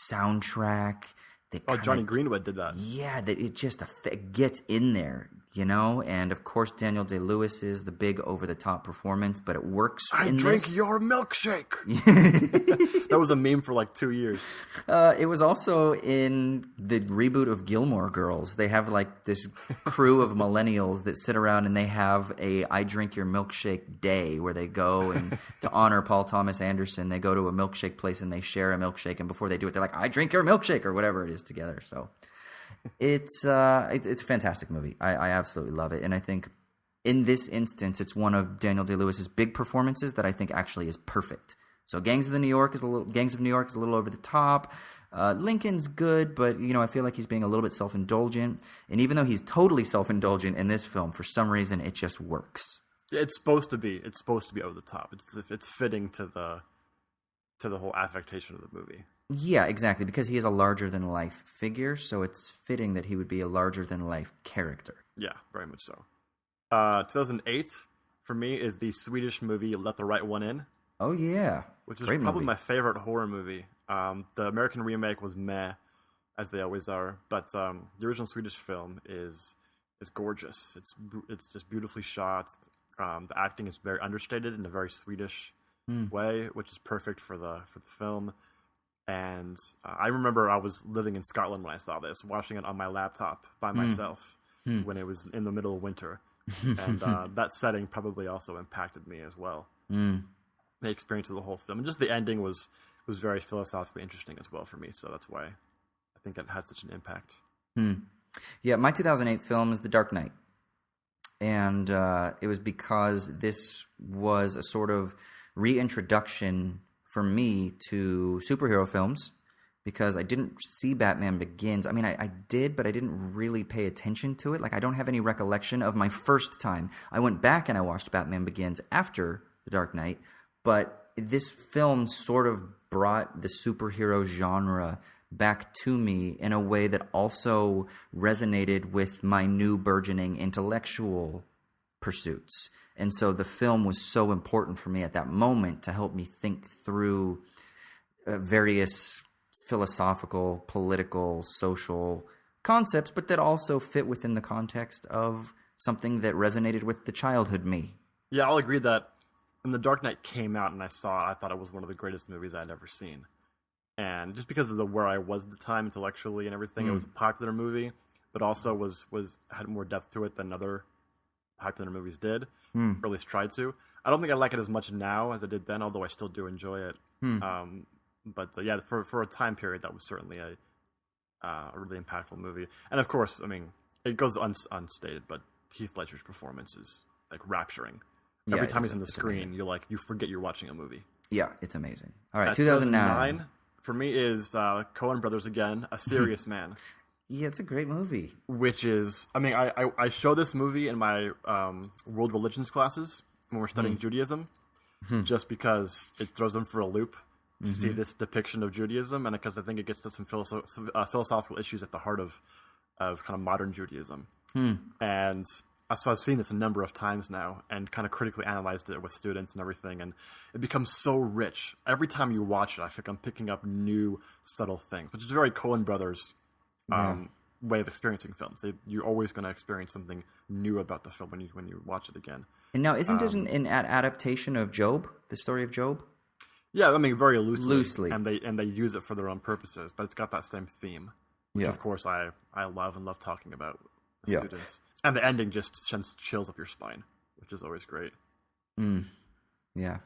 soundtrack. That Johnny Greenwood did that. Yeah, that it just gets in there, you know? And, of course, Daniel Day-Lewis is the big over-the-top performance, but it works I in drink this. your milkshake! That was a meme for like 2 years. It was also in the reboot of Gilmore Girls. They have like this crew of millennials that sit around and they have a I drink your milkshake day where they go and to honor Paul Thomas Anderson, they go to a milkshake place and they share a milkshake. And before they do it, they're like, I drink your milkshake or whatever it is together. So it's a fantastic movie. I absolutely love it. And I think in this instance, it's one of Daniel Day-Lewis's big performances that I think actually is perfect. So Gangs of New York is a little over the top. Lincoln's good, but I feel like he's being a little bit self-indulgent. And even though he's totally self-indulgent in this film, for some reason it just works. It's supposed to be over the top. It's fitting to the whole affectation of the movie. Yeah, exactly, because he is a larger than life figure, so it's fitting that he would be a larger than life character. Yeah, very much so. 2008 for me is the Swedish movie Let the Right One In. Oh yeah, which is great probably movie. my favorite horror movie. The American remake was meh, as they always are, but the original Swedish film is gorgeous. It's just beautifully shot. The acting is very understated in a very Swedish way, which is perfect for the film. And I remember I was living in Scotland when I saw this, watching it on my laptop by myself when it was in the middle of winter, and that setting probably also impacted me as well. The experience of the whole film, and just the ending was very philosophically interesting as well for me. So that's why I think it had such an impact. Yeah, my 2008 film is The Dark Knight, and it was because this was a sort of reintroduction for me to superhero films, because I didn't see Batman Begins. I mean, I did, but I didn't really pay attention to it. Like, I don't have any recollection of my first time. I went back and I watched Batman Begins after The Dark Knight, but this film sort of brought the superhero genre back to me in a way that also resonated with my new burgeoning intellectual pursuits. And so the film was so important for me at that moment to help me think through various philosophical, political, social concepts, but that also fit within the context of something that resonated with the childhood me. Yeah, I'll agree that when The Dark Knight came out and I saw it, I thought it was one of the greatest movies I'd ever seen. And just because of where I was at the time intellectually and everything, it was a popular movie, but also had more depth to it than other popular movies did, or at least tried to. I don't think I like it as much now as I did then, although I still do enjoy it. But yeah, for a time period, that was certainly a really impactful movie. And of course, I mean, it goes unstated, but Heath Ledger's performance is like rapturing. Every time he's on the screen, you forget you're watching a movie. Yeah, it's amazing. All right, 2009 for me is Coen Brothers again, A Serious Man. Yeah, it's a great movie. Which is, I mean, I show this movie in my world religions classes when we're studying Judaism, just because it throws them for a loop to see this depiction of Judaism, and because I think it gets to some philosophical issues at the heart of kind of modern Judaism. And so I've seen this a number of times now and kind of critically analyzed it with students and everything, and it becomes so rich. Every time you watch it, I think I'm picking up new subtle things, which is very Coen Brothers way of experiencing films. You're always going to experience something new about the film when you watch it again. And now, isn't it an adaptation of Job, the story of Job? Yeah, I mean, very loosely, and they use it for their own purposes, but it's got that same theme, which of course I love and love talking about with students. And the ending just sends chills up your spine, which is always great. Yeah.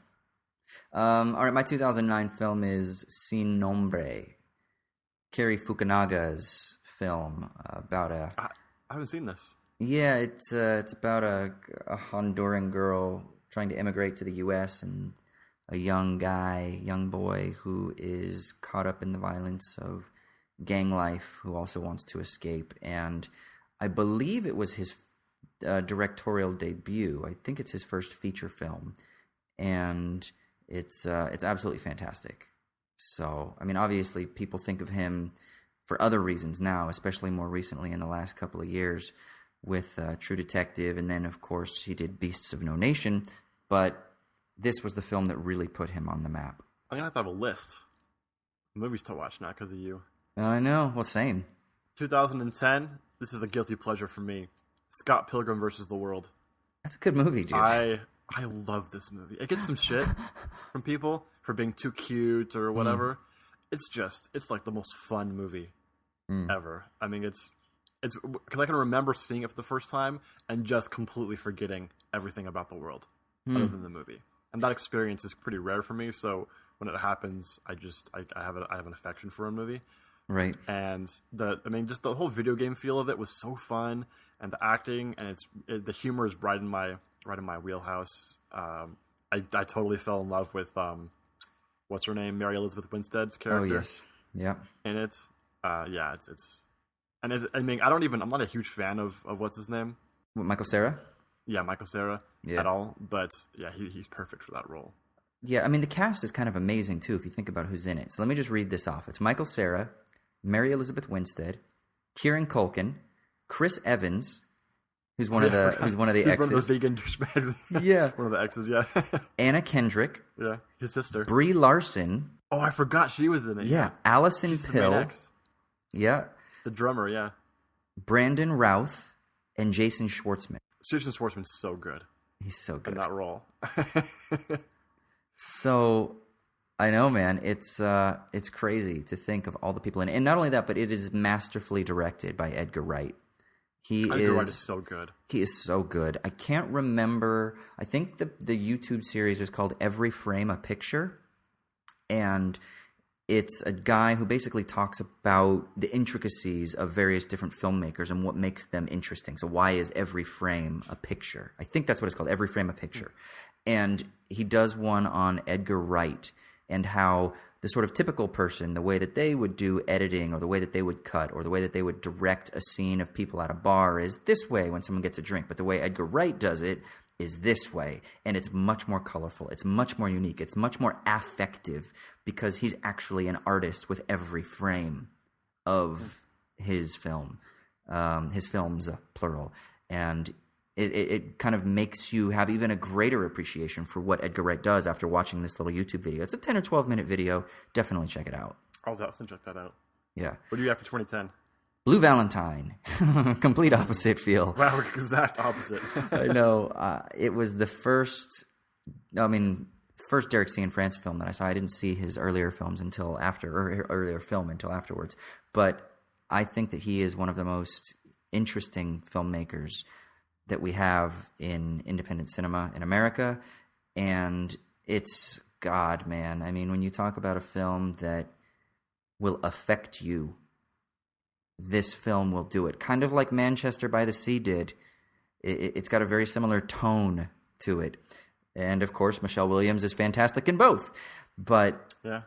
All right, my 2009 film is Sin Nombre, Cary Fukunaga's film about a... I haven't seen this. Yeah, it's about a Honduran girl trying to immigrate to the U.S. and a young boy who is caught up in the violence of gang life who also wants to escape. And I believe it was his directorial debut. I think it's his first feature film. And it's absolutely fantastic. So, I mean, obviously people think of him for other reasons now, especially more recently in the last couple of years with True Detective. And then, of course, he did Beasts of No Nation. But this was the film that really put him on the map. I'm gonna have to have a list of movies to watch now because of you. I know. Well, same. 2010. This is a guilty pleasure for me. Scott Pilgrim versus the World. That's a good movie, dude. I love this movie. It gets some shit from people for being too cute or whatever. It's like the most fun movie ever. I mean, it's because I can remember seeing it for the first time and just completely forgetting everything about the world other than the movie. And that experience is pretty rare for me. So when it happens, I have an affection for a movie. Right. And just the whole video game feel of it was so fun, and the acting and the humor is right in my wheelhouse. I totally fell in love with what's her name, Mary Elizabeth Winstead's character. Oh yes, yeah. And I'm not a huge fan of what's his name, Michael Cera. Yeah, Michael Cera at all, but yeah, he's perfect for that role. Yeah, I mean the cast is kind of amazing too if you think about who's in it. So let me just read this off. It's Michael Cera, Mary Elizabeth Winstead, Kieran Culkin, Chris Evans, who's one of the exes. One of those vegan douchebags. Yeah. One of the exes, yeah. Anna Kendrick. Yeah, his sister. Brie Larson. Oh, I forgot she was in it. Yeah. Allison She's Pill. the main ex. Yeah. The drummer, yeah. Brandon Routh and Jason Schwartzman. Jason Schwartzman's so good. He's so good. In that role. So, I know, man. It's crazy to think of all the people in it. And not only that, but it is masterfully directed by Edgar Wright. Edgar Wright is so good. He is so good. I can't remember. I think the YouTube series is called Every Frame a Picture. And it's a guy who basically talks about the intricacies of various different filmmakers and what makes them interesting. So why is every frame a picture? I think that's what it's called, Every Frame a Picture. And he does one on Edgar Wright and how the sort of typical person, the way that they would do editing or the way that they would cut or the way that they would direct a scene of people at a bar is this way when someone gets a drink. But the way Edgar Wright does it is this way. And it's much more colorful. It's much more unique. It's much more affective because he's actually an artist with every frame of his film. His films, plural. And it kind of makes you have even a greater appreciation for what Edgar Wright does after watching this little YouTube video. It's a 10 or 12-minute video. Definitely check it out. I'll definitely check that out. Yeah. What do you have for 2010? Blue Valentine. Complete opposite feel. Wow, exact opposite. I know. It was the first Derek Cianfrance film that I saw. I didn't see his earlier films until afterwards. But I think that he is one of the most interesting filmmakers that we have in independent cinema in America. And it's, God, man. I mean, when you talk about a film that will affect you, this film will do it. Kind of like Manchester by the Sea did. It's got a very similar tone to it. And, of course, Michelle Williams is fantastic in both. But yeah,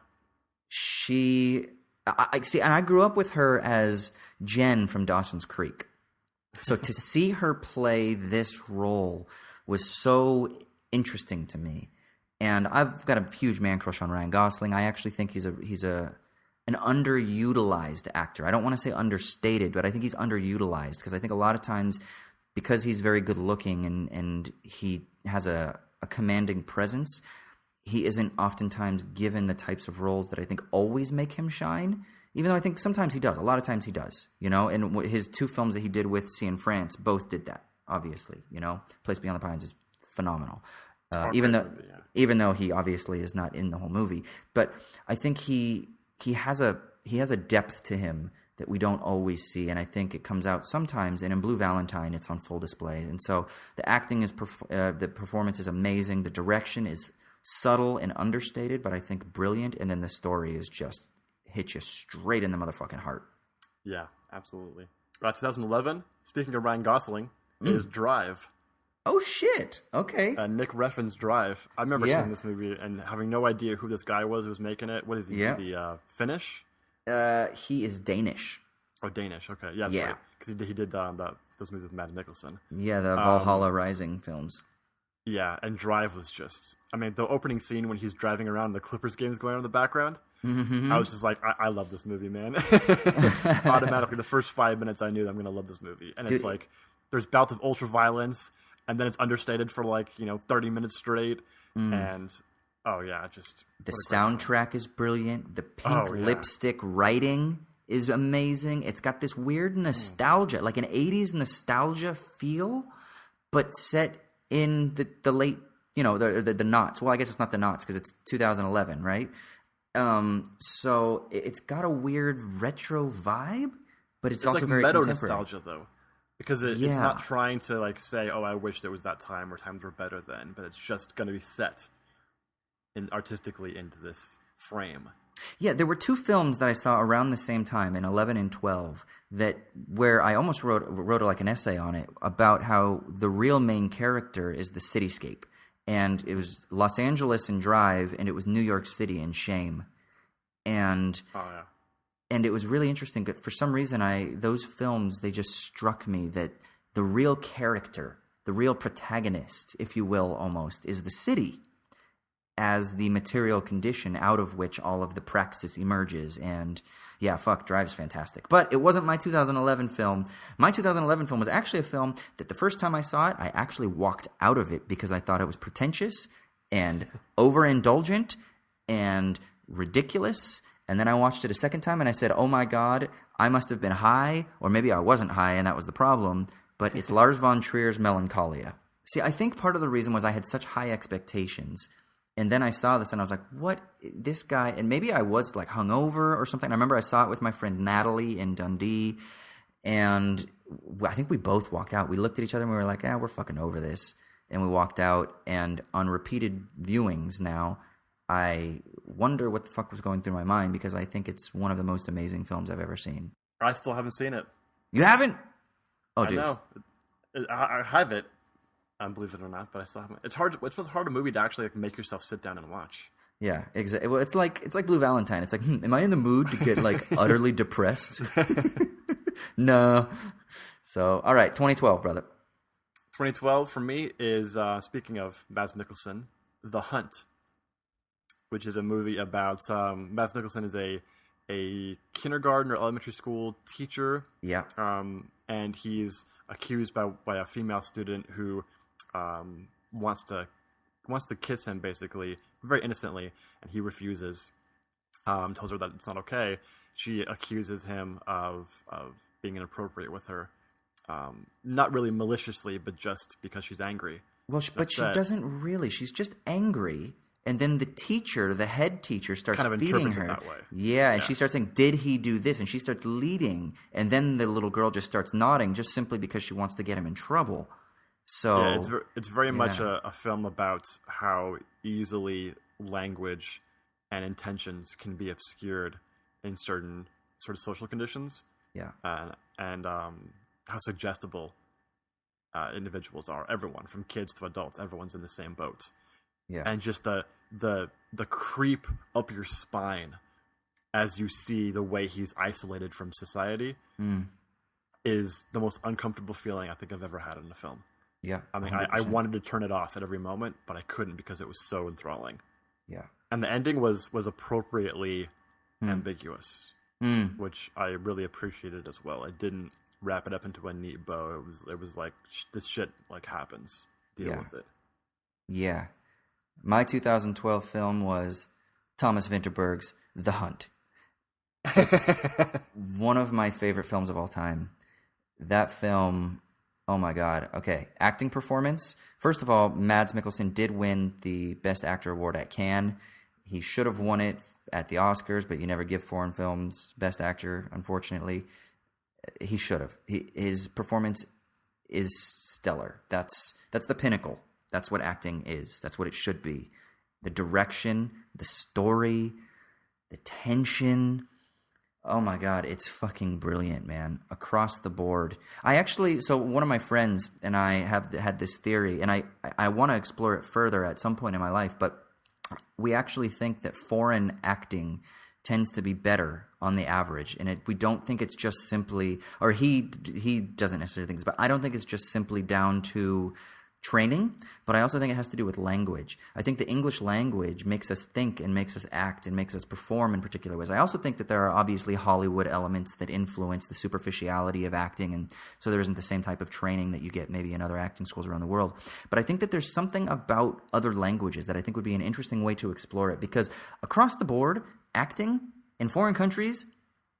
I grew up with her as Jen from Dawson's Creek. So to see her play this role was so interesting to me. And I've got a huge man crush on Ryan Gosling. I actually think he's an underutilized actor. I don't want to say understated, but I think he's underutilized because I think a lot of times because he's very good looking and he has a commanding presence, he isn't oftentimes given the types of roles that I think always make him shine. Even though I think sometimes he does. A lot of times he does, you know. And his two films that he did with Cianfrance both did that, obviously, you know. Place Beyond the Pines is phenomenal. Even though he obviously is not in the whole movie. But I think he has a depth to him that we don't always see. And I think it comes out sometimes. And in Blue Valentine, it's on full display. And so the acting is the performance is amazing. The direction is subtle and understated, but I think brilliant. And then the story is just hit you straight in the motherfucking heart. Yeah, absolutely. 2011, speaking of Ryan Gosling, is Drive. Oh, shit. Okay. Nick Refn's Drive. I remember seeing this movie and having no idea who this guy was who was making it. What is he? Yeah. Is he Finnish? He is Danish. Oh, Danish. Okay. Yeah. Yeah. Because he did those movies with Matt Nicholson. Yeah, the Valhalla Rising films. Yeah, and Drive was just... I mean, the opening scene when he's driving around and the Clippers game's going on in the background, I was just like, I love this movie, man. Automatically, the first 5 minutes I knew that I'm going to love this movie. And it's like, there's bouts of ultra-violence, and then it's understated for 30 minutes straight, and just the soundtrack is brilliant. The pink lipstick writing is amazing. It's got this weird nostalgia, like an 80s nostalgia feel, but set in the late, the knots. Well, I guess it's not the knots because it's 2011, right? So it's got a weird retro vibe, but it's also very meta contemporary. Nostalgia, though. Because it's not trying to say, oh, I wish there was that time or times were better then, but it's just going to be set artistically into this frame. Yeah, there were two films that I saw around the same time in 11 and 12 where I almost wrote like an essay on it about how the real main character is the cityscape. And it was Los Angeles in Drive, and it was New York City in Shame. And and it was really interesting. For some reason, those films, they just struck me that the real character, the real protagonist, if you will, almost, is the city as the material condition out of which all of the praxis emerges. And Drive's fantastic. But it wasn't my 2011 film. My 2011 film was actually a film that the first time I saw it, I actually walked out of it because I thought it was pretentious and overindulgent and ridiculous. And then I watched it a second time and I said, oh my God, I must have been high, or maybe I wasn't high and that was the problem, but it's Lars von Trier's Melancholia. See, I think part of the reason was I had such high expectations. And then I saw this and I was like, what? This guy, and maybe I was like hungover or something. I remember I saw it with my friend Natalie in Dundee, and I think we both walked out. We looked at each other and we were like, we're fucking over this. And we walked out, and on repeated viewings now, I wonder what the fuck was going through my mind, because I think it's one of the most amazing films I've ever seen. I still haven't seen it. You haven't? Oh, dude. I know. I have it. Believe it or not, but I still haven't. It's hard. It's a hard movie to actually make yourself sit down and watch. Yeah, exactly. Well, it's like Blue Valentine. It's like, am I in the mood to get utterly depressed? No. So, all right, 2012, brother. 2012 for me is speaking of Mads Mikkelsen, The Hunt, which is a movie about Mads Mikkelsen is a kindergarten or elementary school teacher. Yeah. And he's accused by a female student who wants to kiss him, basically, very innocently, and he refuses. Tells her that it's not okay. She accuses him of being inappropriate with her, not really maliciously, but just because she's angry. Well, but she doesn't really. She's just angry, and then the head teacher, starts kind of feeding her. It that way. Yeah, and she starts saying, "Did he do this?" And she starts leading, and then the little girl just starts nodding, just simply because she wants to get him in trouble. So it's very much a film about how easily language and intentions can be obscured in certain sort of social conditions. Yeah, and how suggestible individuals are. Everyone, from kids to adults, everyone's in the same boat. Yeah, and just the creep up your spine as you see the way he's isolated from society is the most uncomfortable feeling I think I've ever had in a film. Yeah, I mean, I wanted to turn it off at every moment, but I couldn't because it was so enthralling. Yeah, and the ending was appropriately ambiguous, which I really appreciated as well. It didn't wrap it up into a neat bow. It was like, this shit happens. Deal with it. Yeah. My 2012 film was Thomas Vinterberg's The Hunt. It's one of my favorite films of all time. That film, oh my God. Okay, acting performance. First of all, Mads Mikkelsen did win the Best Actor award at Cannes. He should have won it at the Oscars, but you never give foreign films Best Actor, unfortunately. He should have. His performance is stellar. That's the pinnacle. That's what acting is. That's what it should be. The direction, the story, the tension. Oh my God, it's fucking brilliant, man. Across the board. So one of my friends and I have had this theory, and I want to explore it further at some point in my life, but we actually think that foreign acting tends to be better on the average, and we don't think it's just simply, or he doesn't necessarily think this, but I don't think it's just simply down to training, but I also think it has to do with language. I think the English language makes us think and makes us act and makes us perform in particular ways. I also think that there are obviously Hollywood elements that influence the superficiality of acting, and so there isn't the same type of training that you get maybe in other acting schools around the world. But I think that there's something about other languages that I think would be an interesting way to explore it, because across the board, acting in foreign countries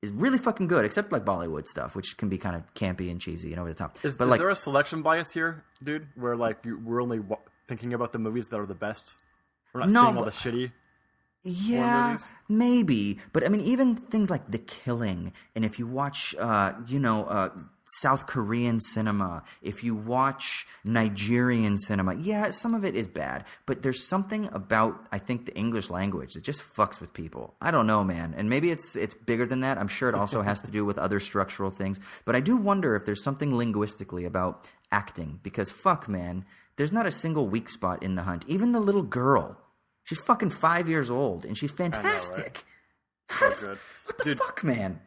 is really fucking good, except like Bollywood stuff, which can be kind of campy and cheesy and over the top. Is there a selection bias here, dude? Where like we're only thinking about the movies that are the best? We're not seeing all the shitty foreign movies? Maybe. But I mean, even things like The Killing, and if you watch, South Korean cinema, if you watch Nigerian cinema, yeah, some of it is bad, but there's something about, I think, the English language that just fucks with people. I don't know, man. And maybe it's bigger than that. I'm sure it also has to do with other structural things. But I do wonder if there's something linguistically about acting, because fuck, man, there's not a single weak spot in The Hunt. Even the little girl, she's fucking 5 years old, and she's fantastic. I know, right? So good. What the fuck, man?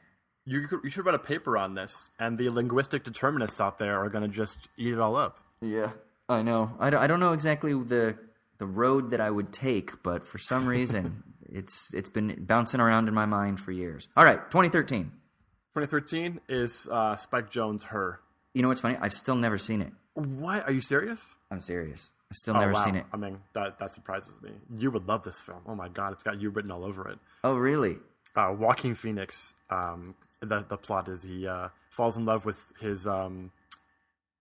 You should write a paper on this, and the linguistic determinists out there are going to just eat it all up. Yeah, I know. I don't know exactly the road that I would take, but for some reason, it's been bouncing around in my mind for years. All right, 2013. 2013 is Spike Jonze' Her. You know what's funny? I've still never seen it. What? Are you serious? I'm serious. I've still never seen it. I mean, that surprises me. You would love this film. Oh my God, it's got you written all over it. Oh, really? Joaquin Phoenix, the plot is he falls in love with his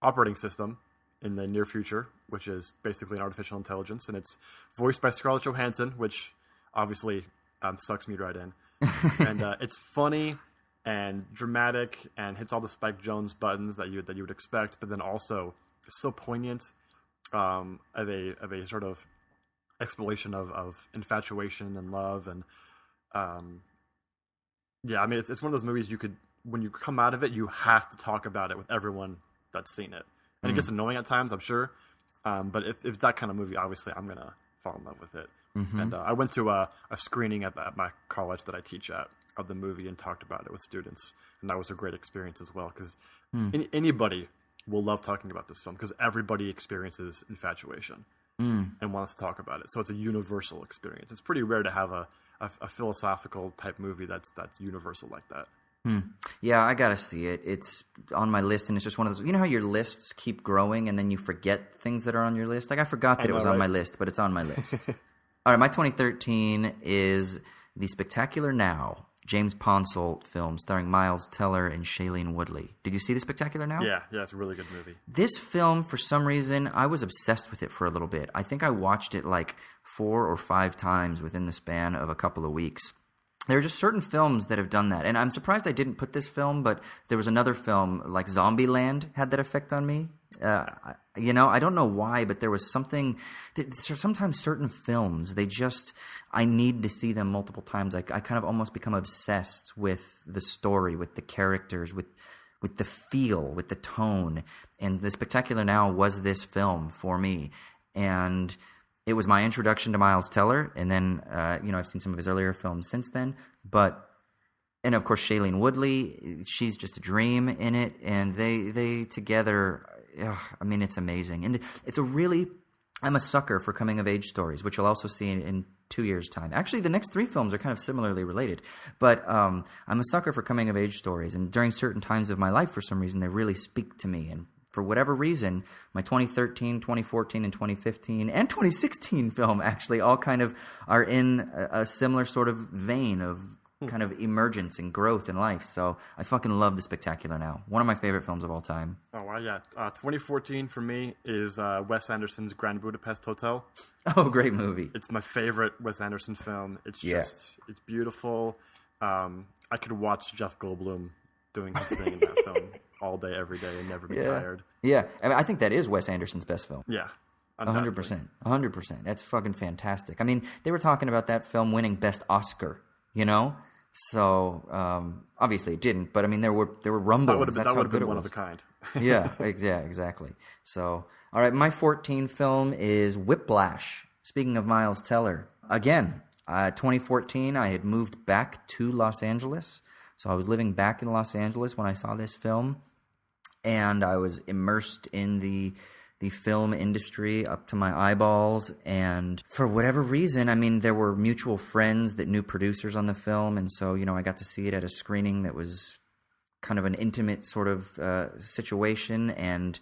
operating system in the near future, which is basically an artificial intelligence, and it's voiced by Scarlett Johansson, which obviously sucks me right in. And it's funny and dramatic and hits all the Spike Jonze buttons that you would expect, but then also so poignant of a sort of exploration of infatuation and love and yeah, I mean, it's one of those movies when you come out of it, you have to talk about it with everyone that's seen it. And it gets annoying at times, I'm sure. But if it's that kind of movie, obviously, I'm going to fall in love with it. Mm-hmm. And I went to a screening at my college that I teach at of the movie and talked about it with students. And that was a great experience as well, because anybody will love talking about this film, because everybody experiences infatuation and wants to talk about it. So it's a universal experience. It's pretty rare to have a philosophical type movie that's universal like that. Yeah, I gotta see it. It's on my list, and it's just one of those. You know how your lists keep growing, and then you forget things that are on your list. Like I forgot that it was on my list, but it's on my list. All right, my 2013 is The Spectacular Now, James Ponsoldt film starring Miles Teller and Shailene Woodley. Did you see The Spectacular Now? Yeah, it's a really good movie. This film, for some reason, I was obsessed with it for a little bit. I think I watched it like 4 or 5 times within the span of a couple of weeks. There are just certain films that have done that. And I'm surprised I didn't put this film, but there was another film, like Zombieland, had that effect on me. I don't know why, but there was something. Sometimes certain films, I need to see them multiple times. I kind of almost become obsessed with the story, with the characters, with the feel, with the tone. And The Spectacular Now was this film for me. And it was my introduction to Miles Teller, and then I've seen some of his earlier films since then. And of course Shailene Woodley, she's just a dream in it, and they together, I mean, it's amazing. And I'm a sucker for coming of age stories, which you'll also see in 2 years' time. Actually, the next 3 films are kind of similarly related, but I'm a sucker for coming of age stories, and during certain times of my life, for some reason, they really speak to me. And for whatever reason, my 2013, 2014, and 2015, and 2016 film actually all kind of are in a similar sort of vein of kind of emergence and growth in life. So I fucking love The Spectacular Now. One of my favorite films of all time. Oh, wow, yeah. 2014 for me is Wes Anderson's Grand Budapest Hotel. Oh, great movie. It's my favorite Wes Anderson film. It's it's beautiful. I could watch Jeff Goldblum doing his thing in that film all day, every day, and never be tired. Yeah, I mean, I think that is Wes Anderson's best film. Yeah, 100%. 100%. That's fucking fantastic. I mean, they were talking about that film winning Best Oscar, So, obviously it didn't, but I mean, there were rumblings. That would have been one of a kind. Yeah, exactly. So, all right, my 14 film is Whiplash. Speaking of Miles Teller, again, 2014, I had moved back to Los Angeles. So I was living back in Los Angeles when I saw this film, and I was immersed in the the film industry up to my eyeballs. And for whatever reason, I mean, there were mutual friends that knew producers on the film. And so, I got to see it at a screening that was kind of an intimate sort of situation. And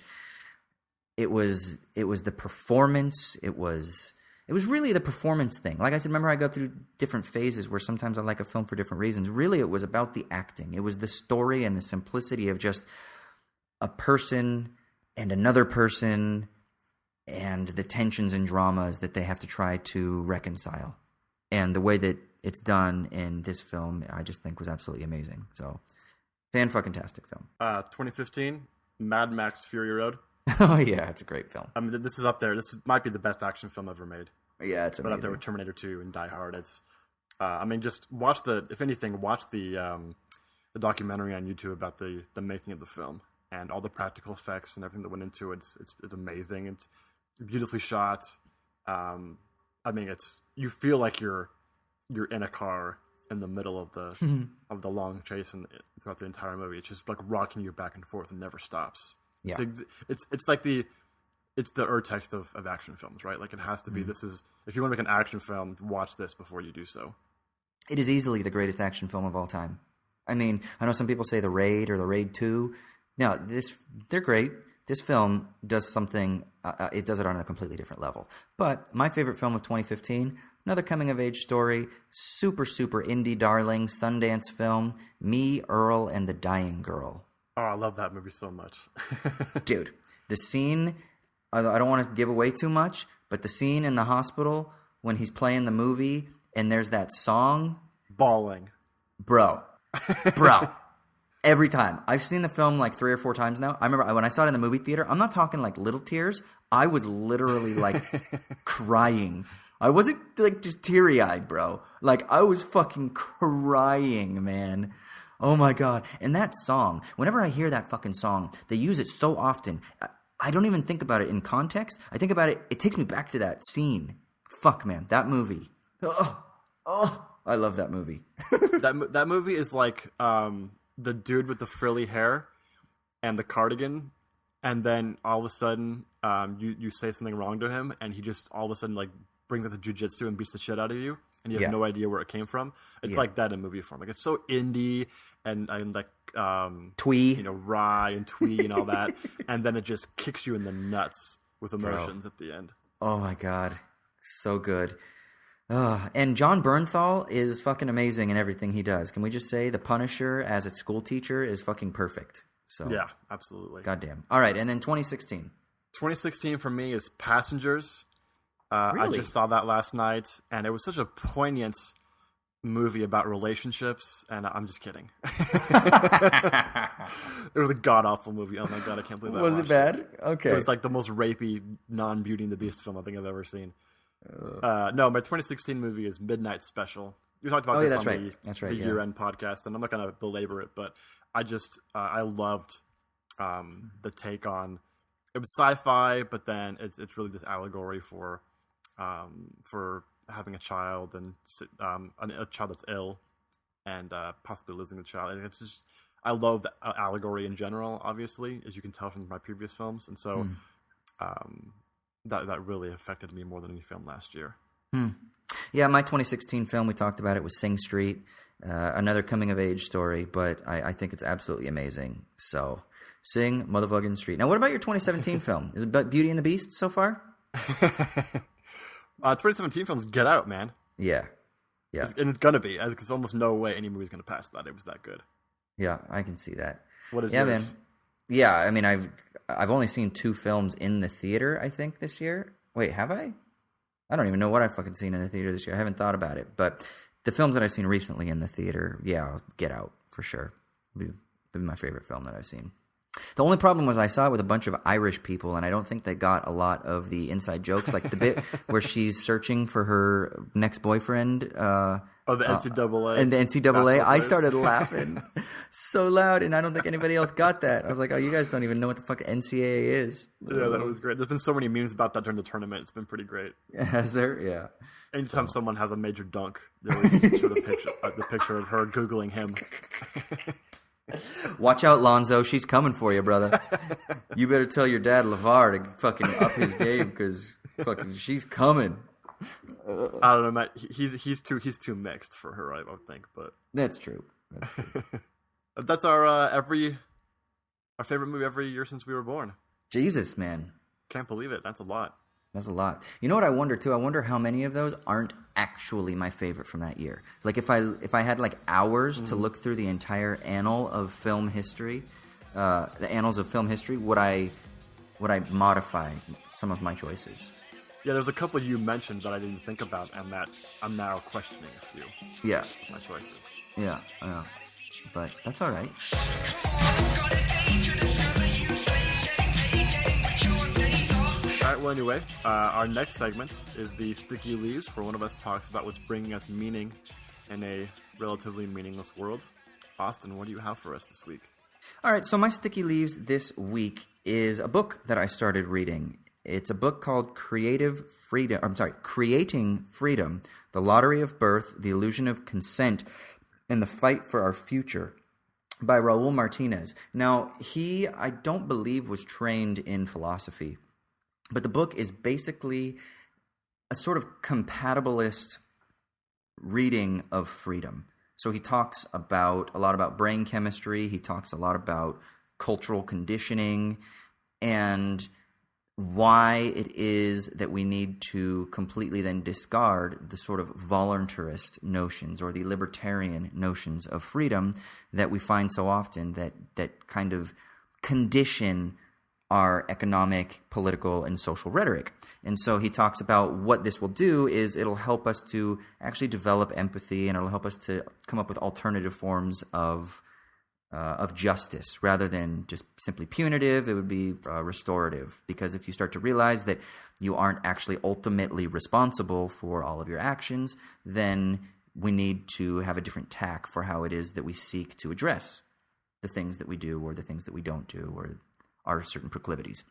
it was the performance. It was really the performance thing. Like I said, remember I go through different phases where sometimes I like a film for different reasons. Really, it was about the acting. It was the story and the simplicity of just a person and another person and the tensions and dramas that they have to try to reconcile. And the way that it's done in this film, I just think was absolutely amazing. So, fan-fucking-tastic film. 2015, Mad Max Fury Road. Oh, yeah, it's a great film. I mean, this is up there. This might be the best action film ever made. Yeah, it's amazing. But up there with Terminator 2 and Die Hard. It's, I mean, just watch the documentary on YouTube about the making of the film and all the practical effects and everything that went into it. It's amazing. It's beautifully shot. I mean, you feel like you're in a car in the middle of the long chase and throughout the entire movie. It's just like rocking you back and forth and never stops. Yeah. It's like the urtext of action films, right? Like it has to be. This is, if you want to make an action film, watch this before you do so. It is easily the greatest action film of all time. I mean, I know some people say The Raid or The Raid 2. No, they're great. This film does something. It does it on a completely different level. But my favorite film of 2015, another coming-of-age story, super, super indie darling, Sundance film, Me, Earl, and the Dying Girl. Oh, I love that movie so much. Dude, the scene, I don't want to give away too much, but the scene in the hospital when he's playing the movie and there's that song. Bawling. Bro. Every time. I've seen the film like 3 or 4 times now. I remember when I saw it in the movie theater, I'm not talking like little tears. I was literally like crying. I wasn't like just teary-eyed, bro. Like I was fucking crying, man. Oh my God. And that song, whenever I hear that fucking song, they use it so often. I don't even think about it in context. I think about it, it takes me back to that scene. Fuck, man. That movie. Oh, I love that movie. that movie is like the dude with the frilly hair and the cardigan, and then all of a sudden you say something wrong to him, and he just all of a sudden like brings out the jujitsu and beats the shit out of you, and you have no idea where it came from. It's like that in movie form. Like it's so indie and like twee, rye and twee and all that, and then it just kicks you in the nuts with emotions at the end. Oh my God, so good. And John Bernthal is fucking amazing in everything he does. Can we just say the Punisher as a school teacher is fucking perfect? So yeah, absolutely. Goddamn. All right, and then 2016. 2016 for me is Passengers. Really? I just saw that last night, and it was such a poignant movie about relationships, and I'm just kidding. It was a god-awful movie. Oh my God, I can't believe that. Was it bad? Okay. It was like the most rapey, non-Beauty and the Beast film I think I've ever seen. No, my 2016 movie is Midnight Special. We talked about this on the year-end podcast, and I'm not going to belabor it, but I loved the take on. It was sci-fi, but then it's really this allegory for having a child and a child that's ill and possibly losing the child. It's just, I love the allegory in general, obviously, as you can tell from my previous films, and so that really affected me more than any film last year. Yeah, my 2016 film, we talked about it, was Sing Street, another coming-of-age story, but I think it's absolutely amazing. So, Sing motherfucking Street. Now, what about your 2017 film? Is it Beauty and the Beast so far? 2017 film's Get Out, man. Yeah. And it's gonna be. There's almost no way any movie's gonna pass that. It was that good. Yeah, I can see that. What is yours? Man. Yeah, I mean, I've only seen 2 films in the theater, I think, this year. Wait, have I? I don't even know what I've fucking seen in the theater this year. I haven't thought about it. But the films that I've seen recently in the theater, yeah, Get Out, for sure. It'll be my favorite film that I've seen. The only problem was I saw it with a bunch of Irish people, and I don't think they got a lot of the inside jokes, like the bit where she's searching for her next boyfriend. The NCAA. And the NCAA. I started laughing so loud, and I don't think anybody else got that. I was like, oh, you guys don't even know what the fuck NCAA is. Yeah, that was great. There's been so many memes about that during the tournament. It's been pretty great. Has there? Yeah. Anytime someone has a major dunk, they always picture the picture of her Googling him. Watch out, Lonzo. She's coming for you, brother. You better tell your dad, LeVar, to fucking up his game because fucking she's coming. I don't know, Matt. He's too mixed for her, I would think. But That's true. that's our favorite movie every year since we were born. Jesus, man. Can't believe it. That's a lot. That's a lot. You know what I wonder too? I wonder how many of those aren't actually my favorite from that year. Like if I had like hours to look through the entire annal of film history, the annals of film history, would I modify some of my choices? Yeah, there's a couple you mentioned that I didn't think about, and that I'm now questioning a few. Yeah, of my choices. Yeah, but that's all right. All right, well, anyway, our next segment is the Sticky Leaves, where one of us talks about what's bringing us meaning in a relatively meaningless world. Austin, what do you have for us this week? All right, so my Sticky Leaves this week is a book that I started reading. It's a book called Creating Freedom, The Lottery of Birth, The Illusion of Consent, and the Fight for Our Future by Raul Martinez. Now, he, I don't believe, was trained in philosophy, but the book is basically a sort of compatibilist reading of freedom. So he talks a lot about brain chemistry, he talks a lot about cultural conditioning, and why it is that we need to completely then discard the sort of voluntarist notions or the libertarian notions of freedom that we find so often that kind of condition our economic, political, and social rhetoric. And so he talks about what this will do is it'll help us to actually develop empathy, and it'll help us to come up with alternative forms of justice rather than just simply punitive. It would be restorative, because if you start to realize that you aren't actually ultimately responsible for all of your actions, then we need to have a different tack for how it is that we seek to address the things that we do or the things that we don't do or our certain proclivities.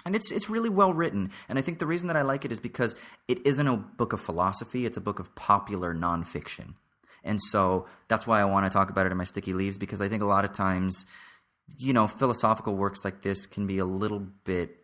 And it's really well written, and I think the reason that I like it is because it isn't a book of philosophy, it's a book of popular nonfiction. And so that's why I want to talk about it in my Sticky Leaves, because I think a lot of times, philosophical works like this can be a little bit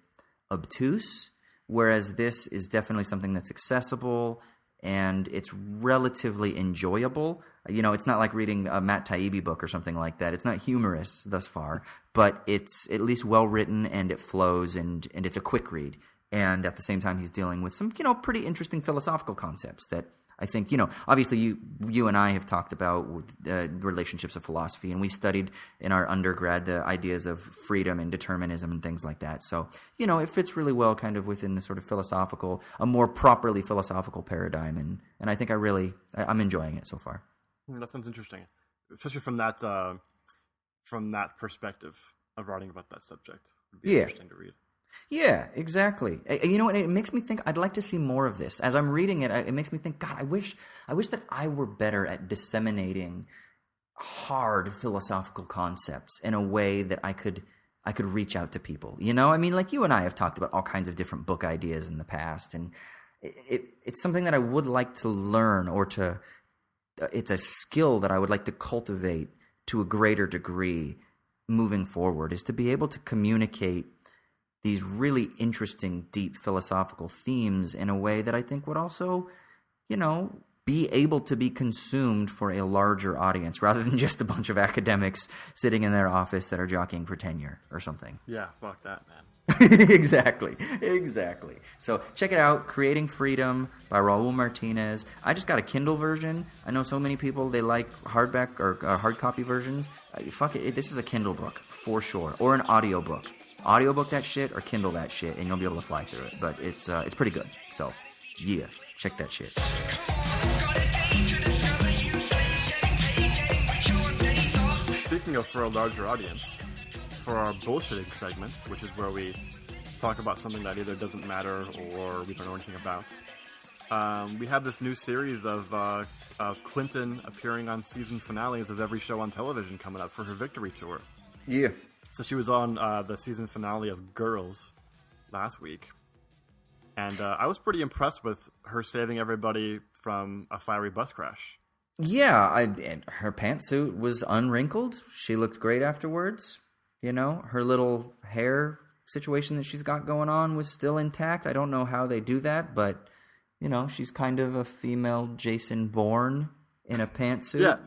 obtuse, whereas this is definitely something that's accessible and it's relatively enjoyable. It's not like reading a Matt Taibbi book or something like that. It's not humorous thus far, but it's at least well written and it flows and it's a quick read. And at the same time, he's dealing with some, pretty interesting philosophical concepts that I think, obviously you and I have talked about the relationships of philosophy, and we studied in our undergrad the ideas of freedom and determinism and things like that. So, it fits really well kind of within the sort of a more properly philosophical paradigm. And I think I'm enjoying it so far. That sounds interesting, especially from that perspective of writing about that subject. It would be interesting to read. Yeah, exactly. And it makes me think I'd like to see more of this. As I'm reading it, it makes me think, God, I wish that I were better at disseminating hard philosophical concepts in a way that I could reach out to people. Like you and I have talked about all kinds of different book ideas in the past, and it's something that I would like to learn, or it's a skill that I would like to cultivate to a greater degree moving forward, is to be able to communicate these really interesting, deep philosophical themes in a way that I think would also, be able to be consumed for a larger audience rather than just a bunch of academics sitting in their office that are jockeying for tenure or something. Yeah, fuck that, man. Exactly. So check it out, Creating Freedom by Raul Martinez. I just got a Kindle version. I know so many people, they like hardback or hard copy versions. Fuck it, this is a Kindle book for sure, or an audiobook. Audiobook that shit or Kindle that shit, and you'll be able to fly through it. But it's pretty good. So, yeah, check that shit. Speaking of for a larger audience, for our bullshitting segment, which is where we talk about something that either doesn't matter or we don't know anything about, we have this new series of Clinton appearing on season finales of every show on television coming up for her victory tour. Yeah. So she was on the season finale of Girls last week, and I was pretty impressed with her saving everybody from a fiery bus crash. Yeah, and her pantsuit was unwrinkled. She looked great afterwards. You know, her little hair situation that she's got going on was still intact. I don't know how they do that, but, you know, she's kind of a female Jason Bourne in a pantsuit. Yeah,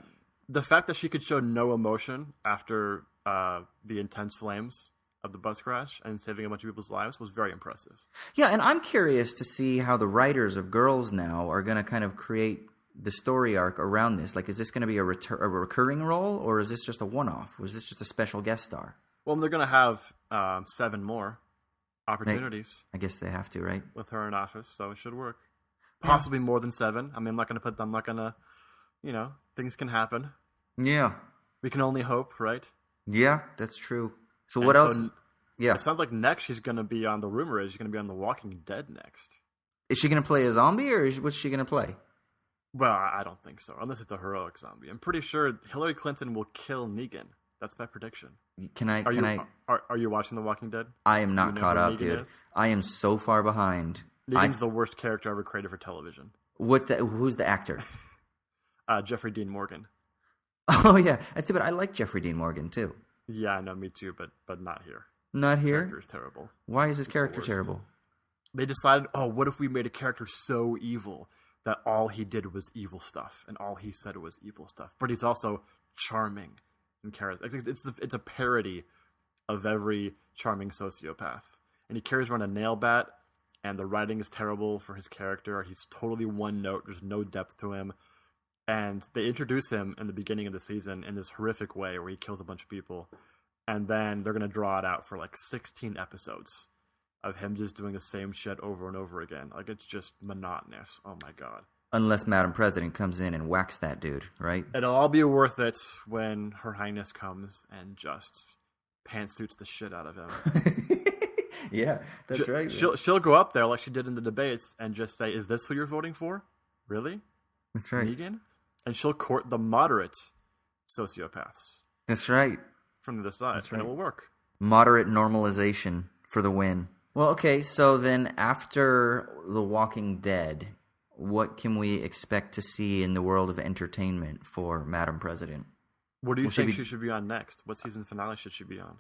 the fact that she could show no emotion after the intense flames of the bus crash and saving a bunch of people's lives was very impressive. Yeah, and I'm curious to see how the writers of Girls Now are going to kind of create the story arc around this. Like, is this going to be a recurring role, or is this just a one-off? Or is this just a special guest star? Well, they're going to have 7 more opportunities. I guess they have to, right? With her in office, so it should work. Possibly more than 7. I mean, I'm not going to, you know, things can happen. Yeah. We can only hope, right? Yeah, that's true. So what else? Yeah. It sounds like next she's going to be on, the rumor is she's going to be on The Walking Dead next. Is she going to play a zombie, or what's she going to play? Well, I don't think so, unless it's a heroic zombie. I'm pretty sure Hillary Clinton will kill Negan. That's my prediction. Are you watching The Walking Dead? I am not caught up, dude. I am so far behind. Negan's the worst character ever created for television. Who's the actor? Jeffrey Dean Morgan. Oh yeah, but I like Jeffrey Dean Morgan too. Yeah, I know, me too, but not here. Not here? His character is terrible. Why is his character terrible? They decided, what if we made a character so evil that all he did was evil stuff, and all he said was evil stuff. But he's also charming and charismatic. It's a parody of every charming sociopath. And he carries around a nail bat, and the writing is terrible for his character. He's totally one note. There's no depth to him. And they introduce him in the beginning of the season in this horrific way where he kills a bunch of people. And then they're going to draw it out for like 16 episodes of him just doing the same shit over and over again. Like, it's just monotonous. Oh my God. Unless Madam President comes in and whacks that dude, right? It'll all be worth it when Her Highness comes and just pantsuits the shit out of him. Yeah, that's right. She'll go up there like she did in the debates and just say, "Is this who you're voting for? Really? That's right. Negan?" And she'll court the moderate sociopaths. That's right. From the other side, That's right. And it will work. Moderate normalization for the win. Well, okay, so then after The Walking Dead, what can we expect to see in the world of entertainment for Madam President? What do you think she should be on next? What season finale should she be on?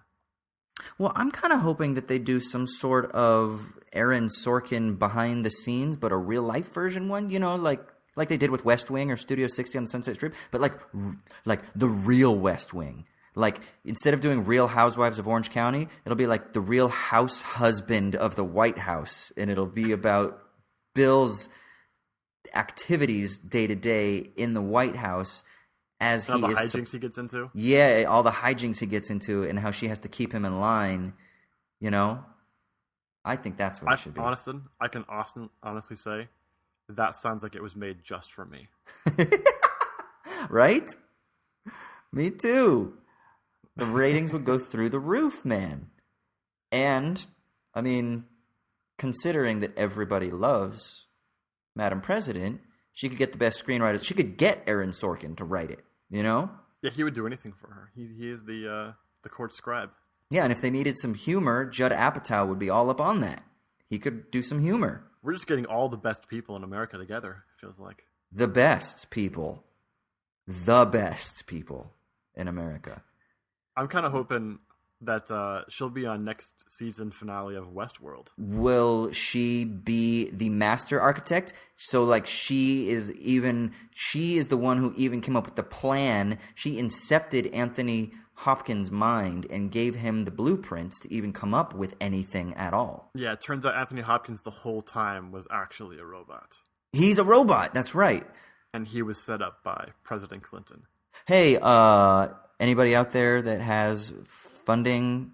Well, I'm kind of hoping that they do some sort of Aaron Sorkin behind the scenes, but a real life version one, you know, like they did with West Wing or Studio 60 on the Sunset Strip, but like the real West Wing. Like, instead of doing Real Housewives of Orange County, it'll be like the Real House Husband of the White House, and it'll be about Bill's activities day to day in the White House as all the hijinks he gets into. Yeah, all the hijinks he gets into, and how she has to keep him in line. You know, I think that's what it should be. I can honestly say that sounds like it was made just for me. Right? Me too. The ratings would go through the roof, man. And, I mean, considering that everybody loves Madam President, she could get the best screenwriter. She could get Aaron Sorkin to write it, you know? Yeah, he would do anything for her. He is the court scribe. Yeah, and if they needed some humor, Judd Apatow would be all up on that. He could do some humor. We're just getting all the best people in America together, it feels like. The best people. The best people in America. I'm kind of hoping that she'll be on next season finale of Westworld. Will she be the master architect? So, like, she is the one who even came up with the plan. She incepted Anthony Hopkins' mind and gave him the blueprints to even come up with anything at all. Yeah, it turns out Anthony Hopkins the whole time was actually a robot. He's a robot, that's right. And he was set up by President Clinton. Hey, anybody out there that has funding,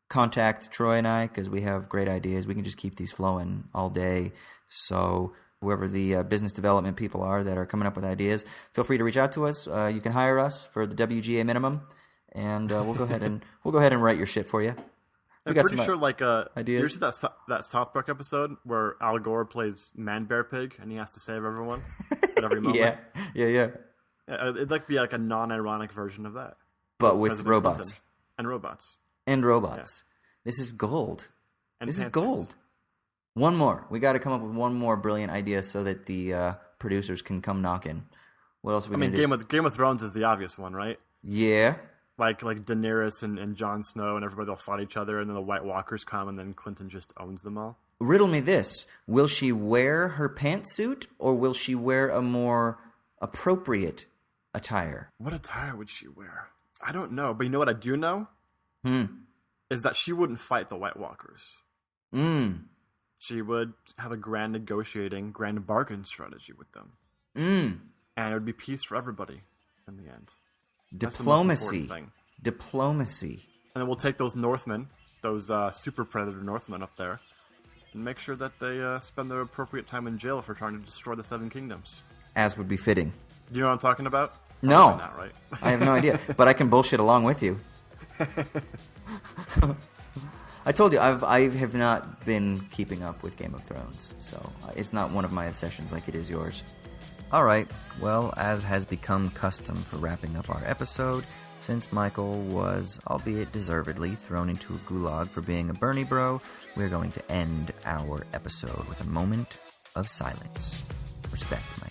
contact Troy and I, because we have great ideas. We can just keep these flowing all day. So whoever the business development people are that are coming up with ideas, feel free to reach out to us. You can hire us for the WGA minimum, and we'll go ahead and write your shit for you. I'm pretty sure, like, ideas. You see that South Park episode where Al Gore plays Man Bear Pig and he has to save everyone at every moment? Yeah. It'd like be like a non-ironic version of that, but with President robots Clinton. And robots. Yeah. This is gold. This is gold. One more. We got to come up with one more brilliant idea so that the producers can come knocking. What else are we I mean, gonna do? Game of Thrones is the obvious one, right? Yeah. Like Daenerys and Jon Snow and everybody will fight each other, and then the White Walkers come, and then Clinton just owns them all. Riddle me this. Will she wear her pantsuit, or will she wear a more appropriate attire? What attire would she wear? I don't know, but you know what I do know? Is that she wouldn't fight the White Walkers. She would have a grand bargain strategy with them. And it would be peace for everybody in the end. Diplomacy. Diplomacy. And then we'll take those Northmen, those super predator Northmen up there, and make sure that they spend their appropriate time in jail for trying to destroy the Seven Kingdoms. As would be fitting. Do you know what I'm talking about? No. Not, right? I have no idea, but I can bullshit along with you. I told you, I have not been keeping up with Game of Thrones, so it's not one of my obsessions like it is yours. All right, well, as has become custom for wrapping up our episode, since Michael was, albeit deservedly, thrown into a gulag for being a Bernie bro, we're going to end our episode with a moment of silence. Respect, my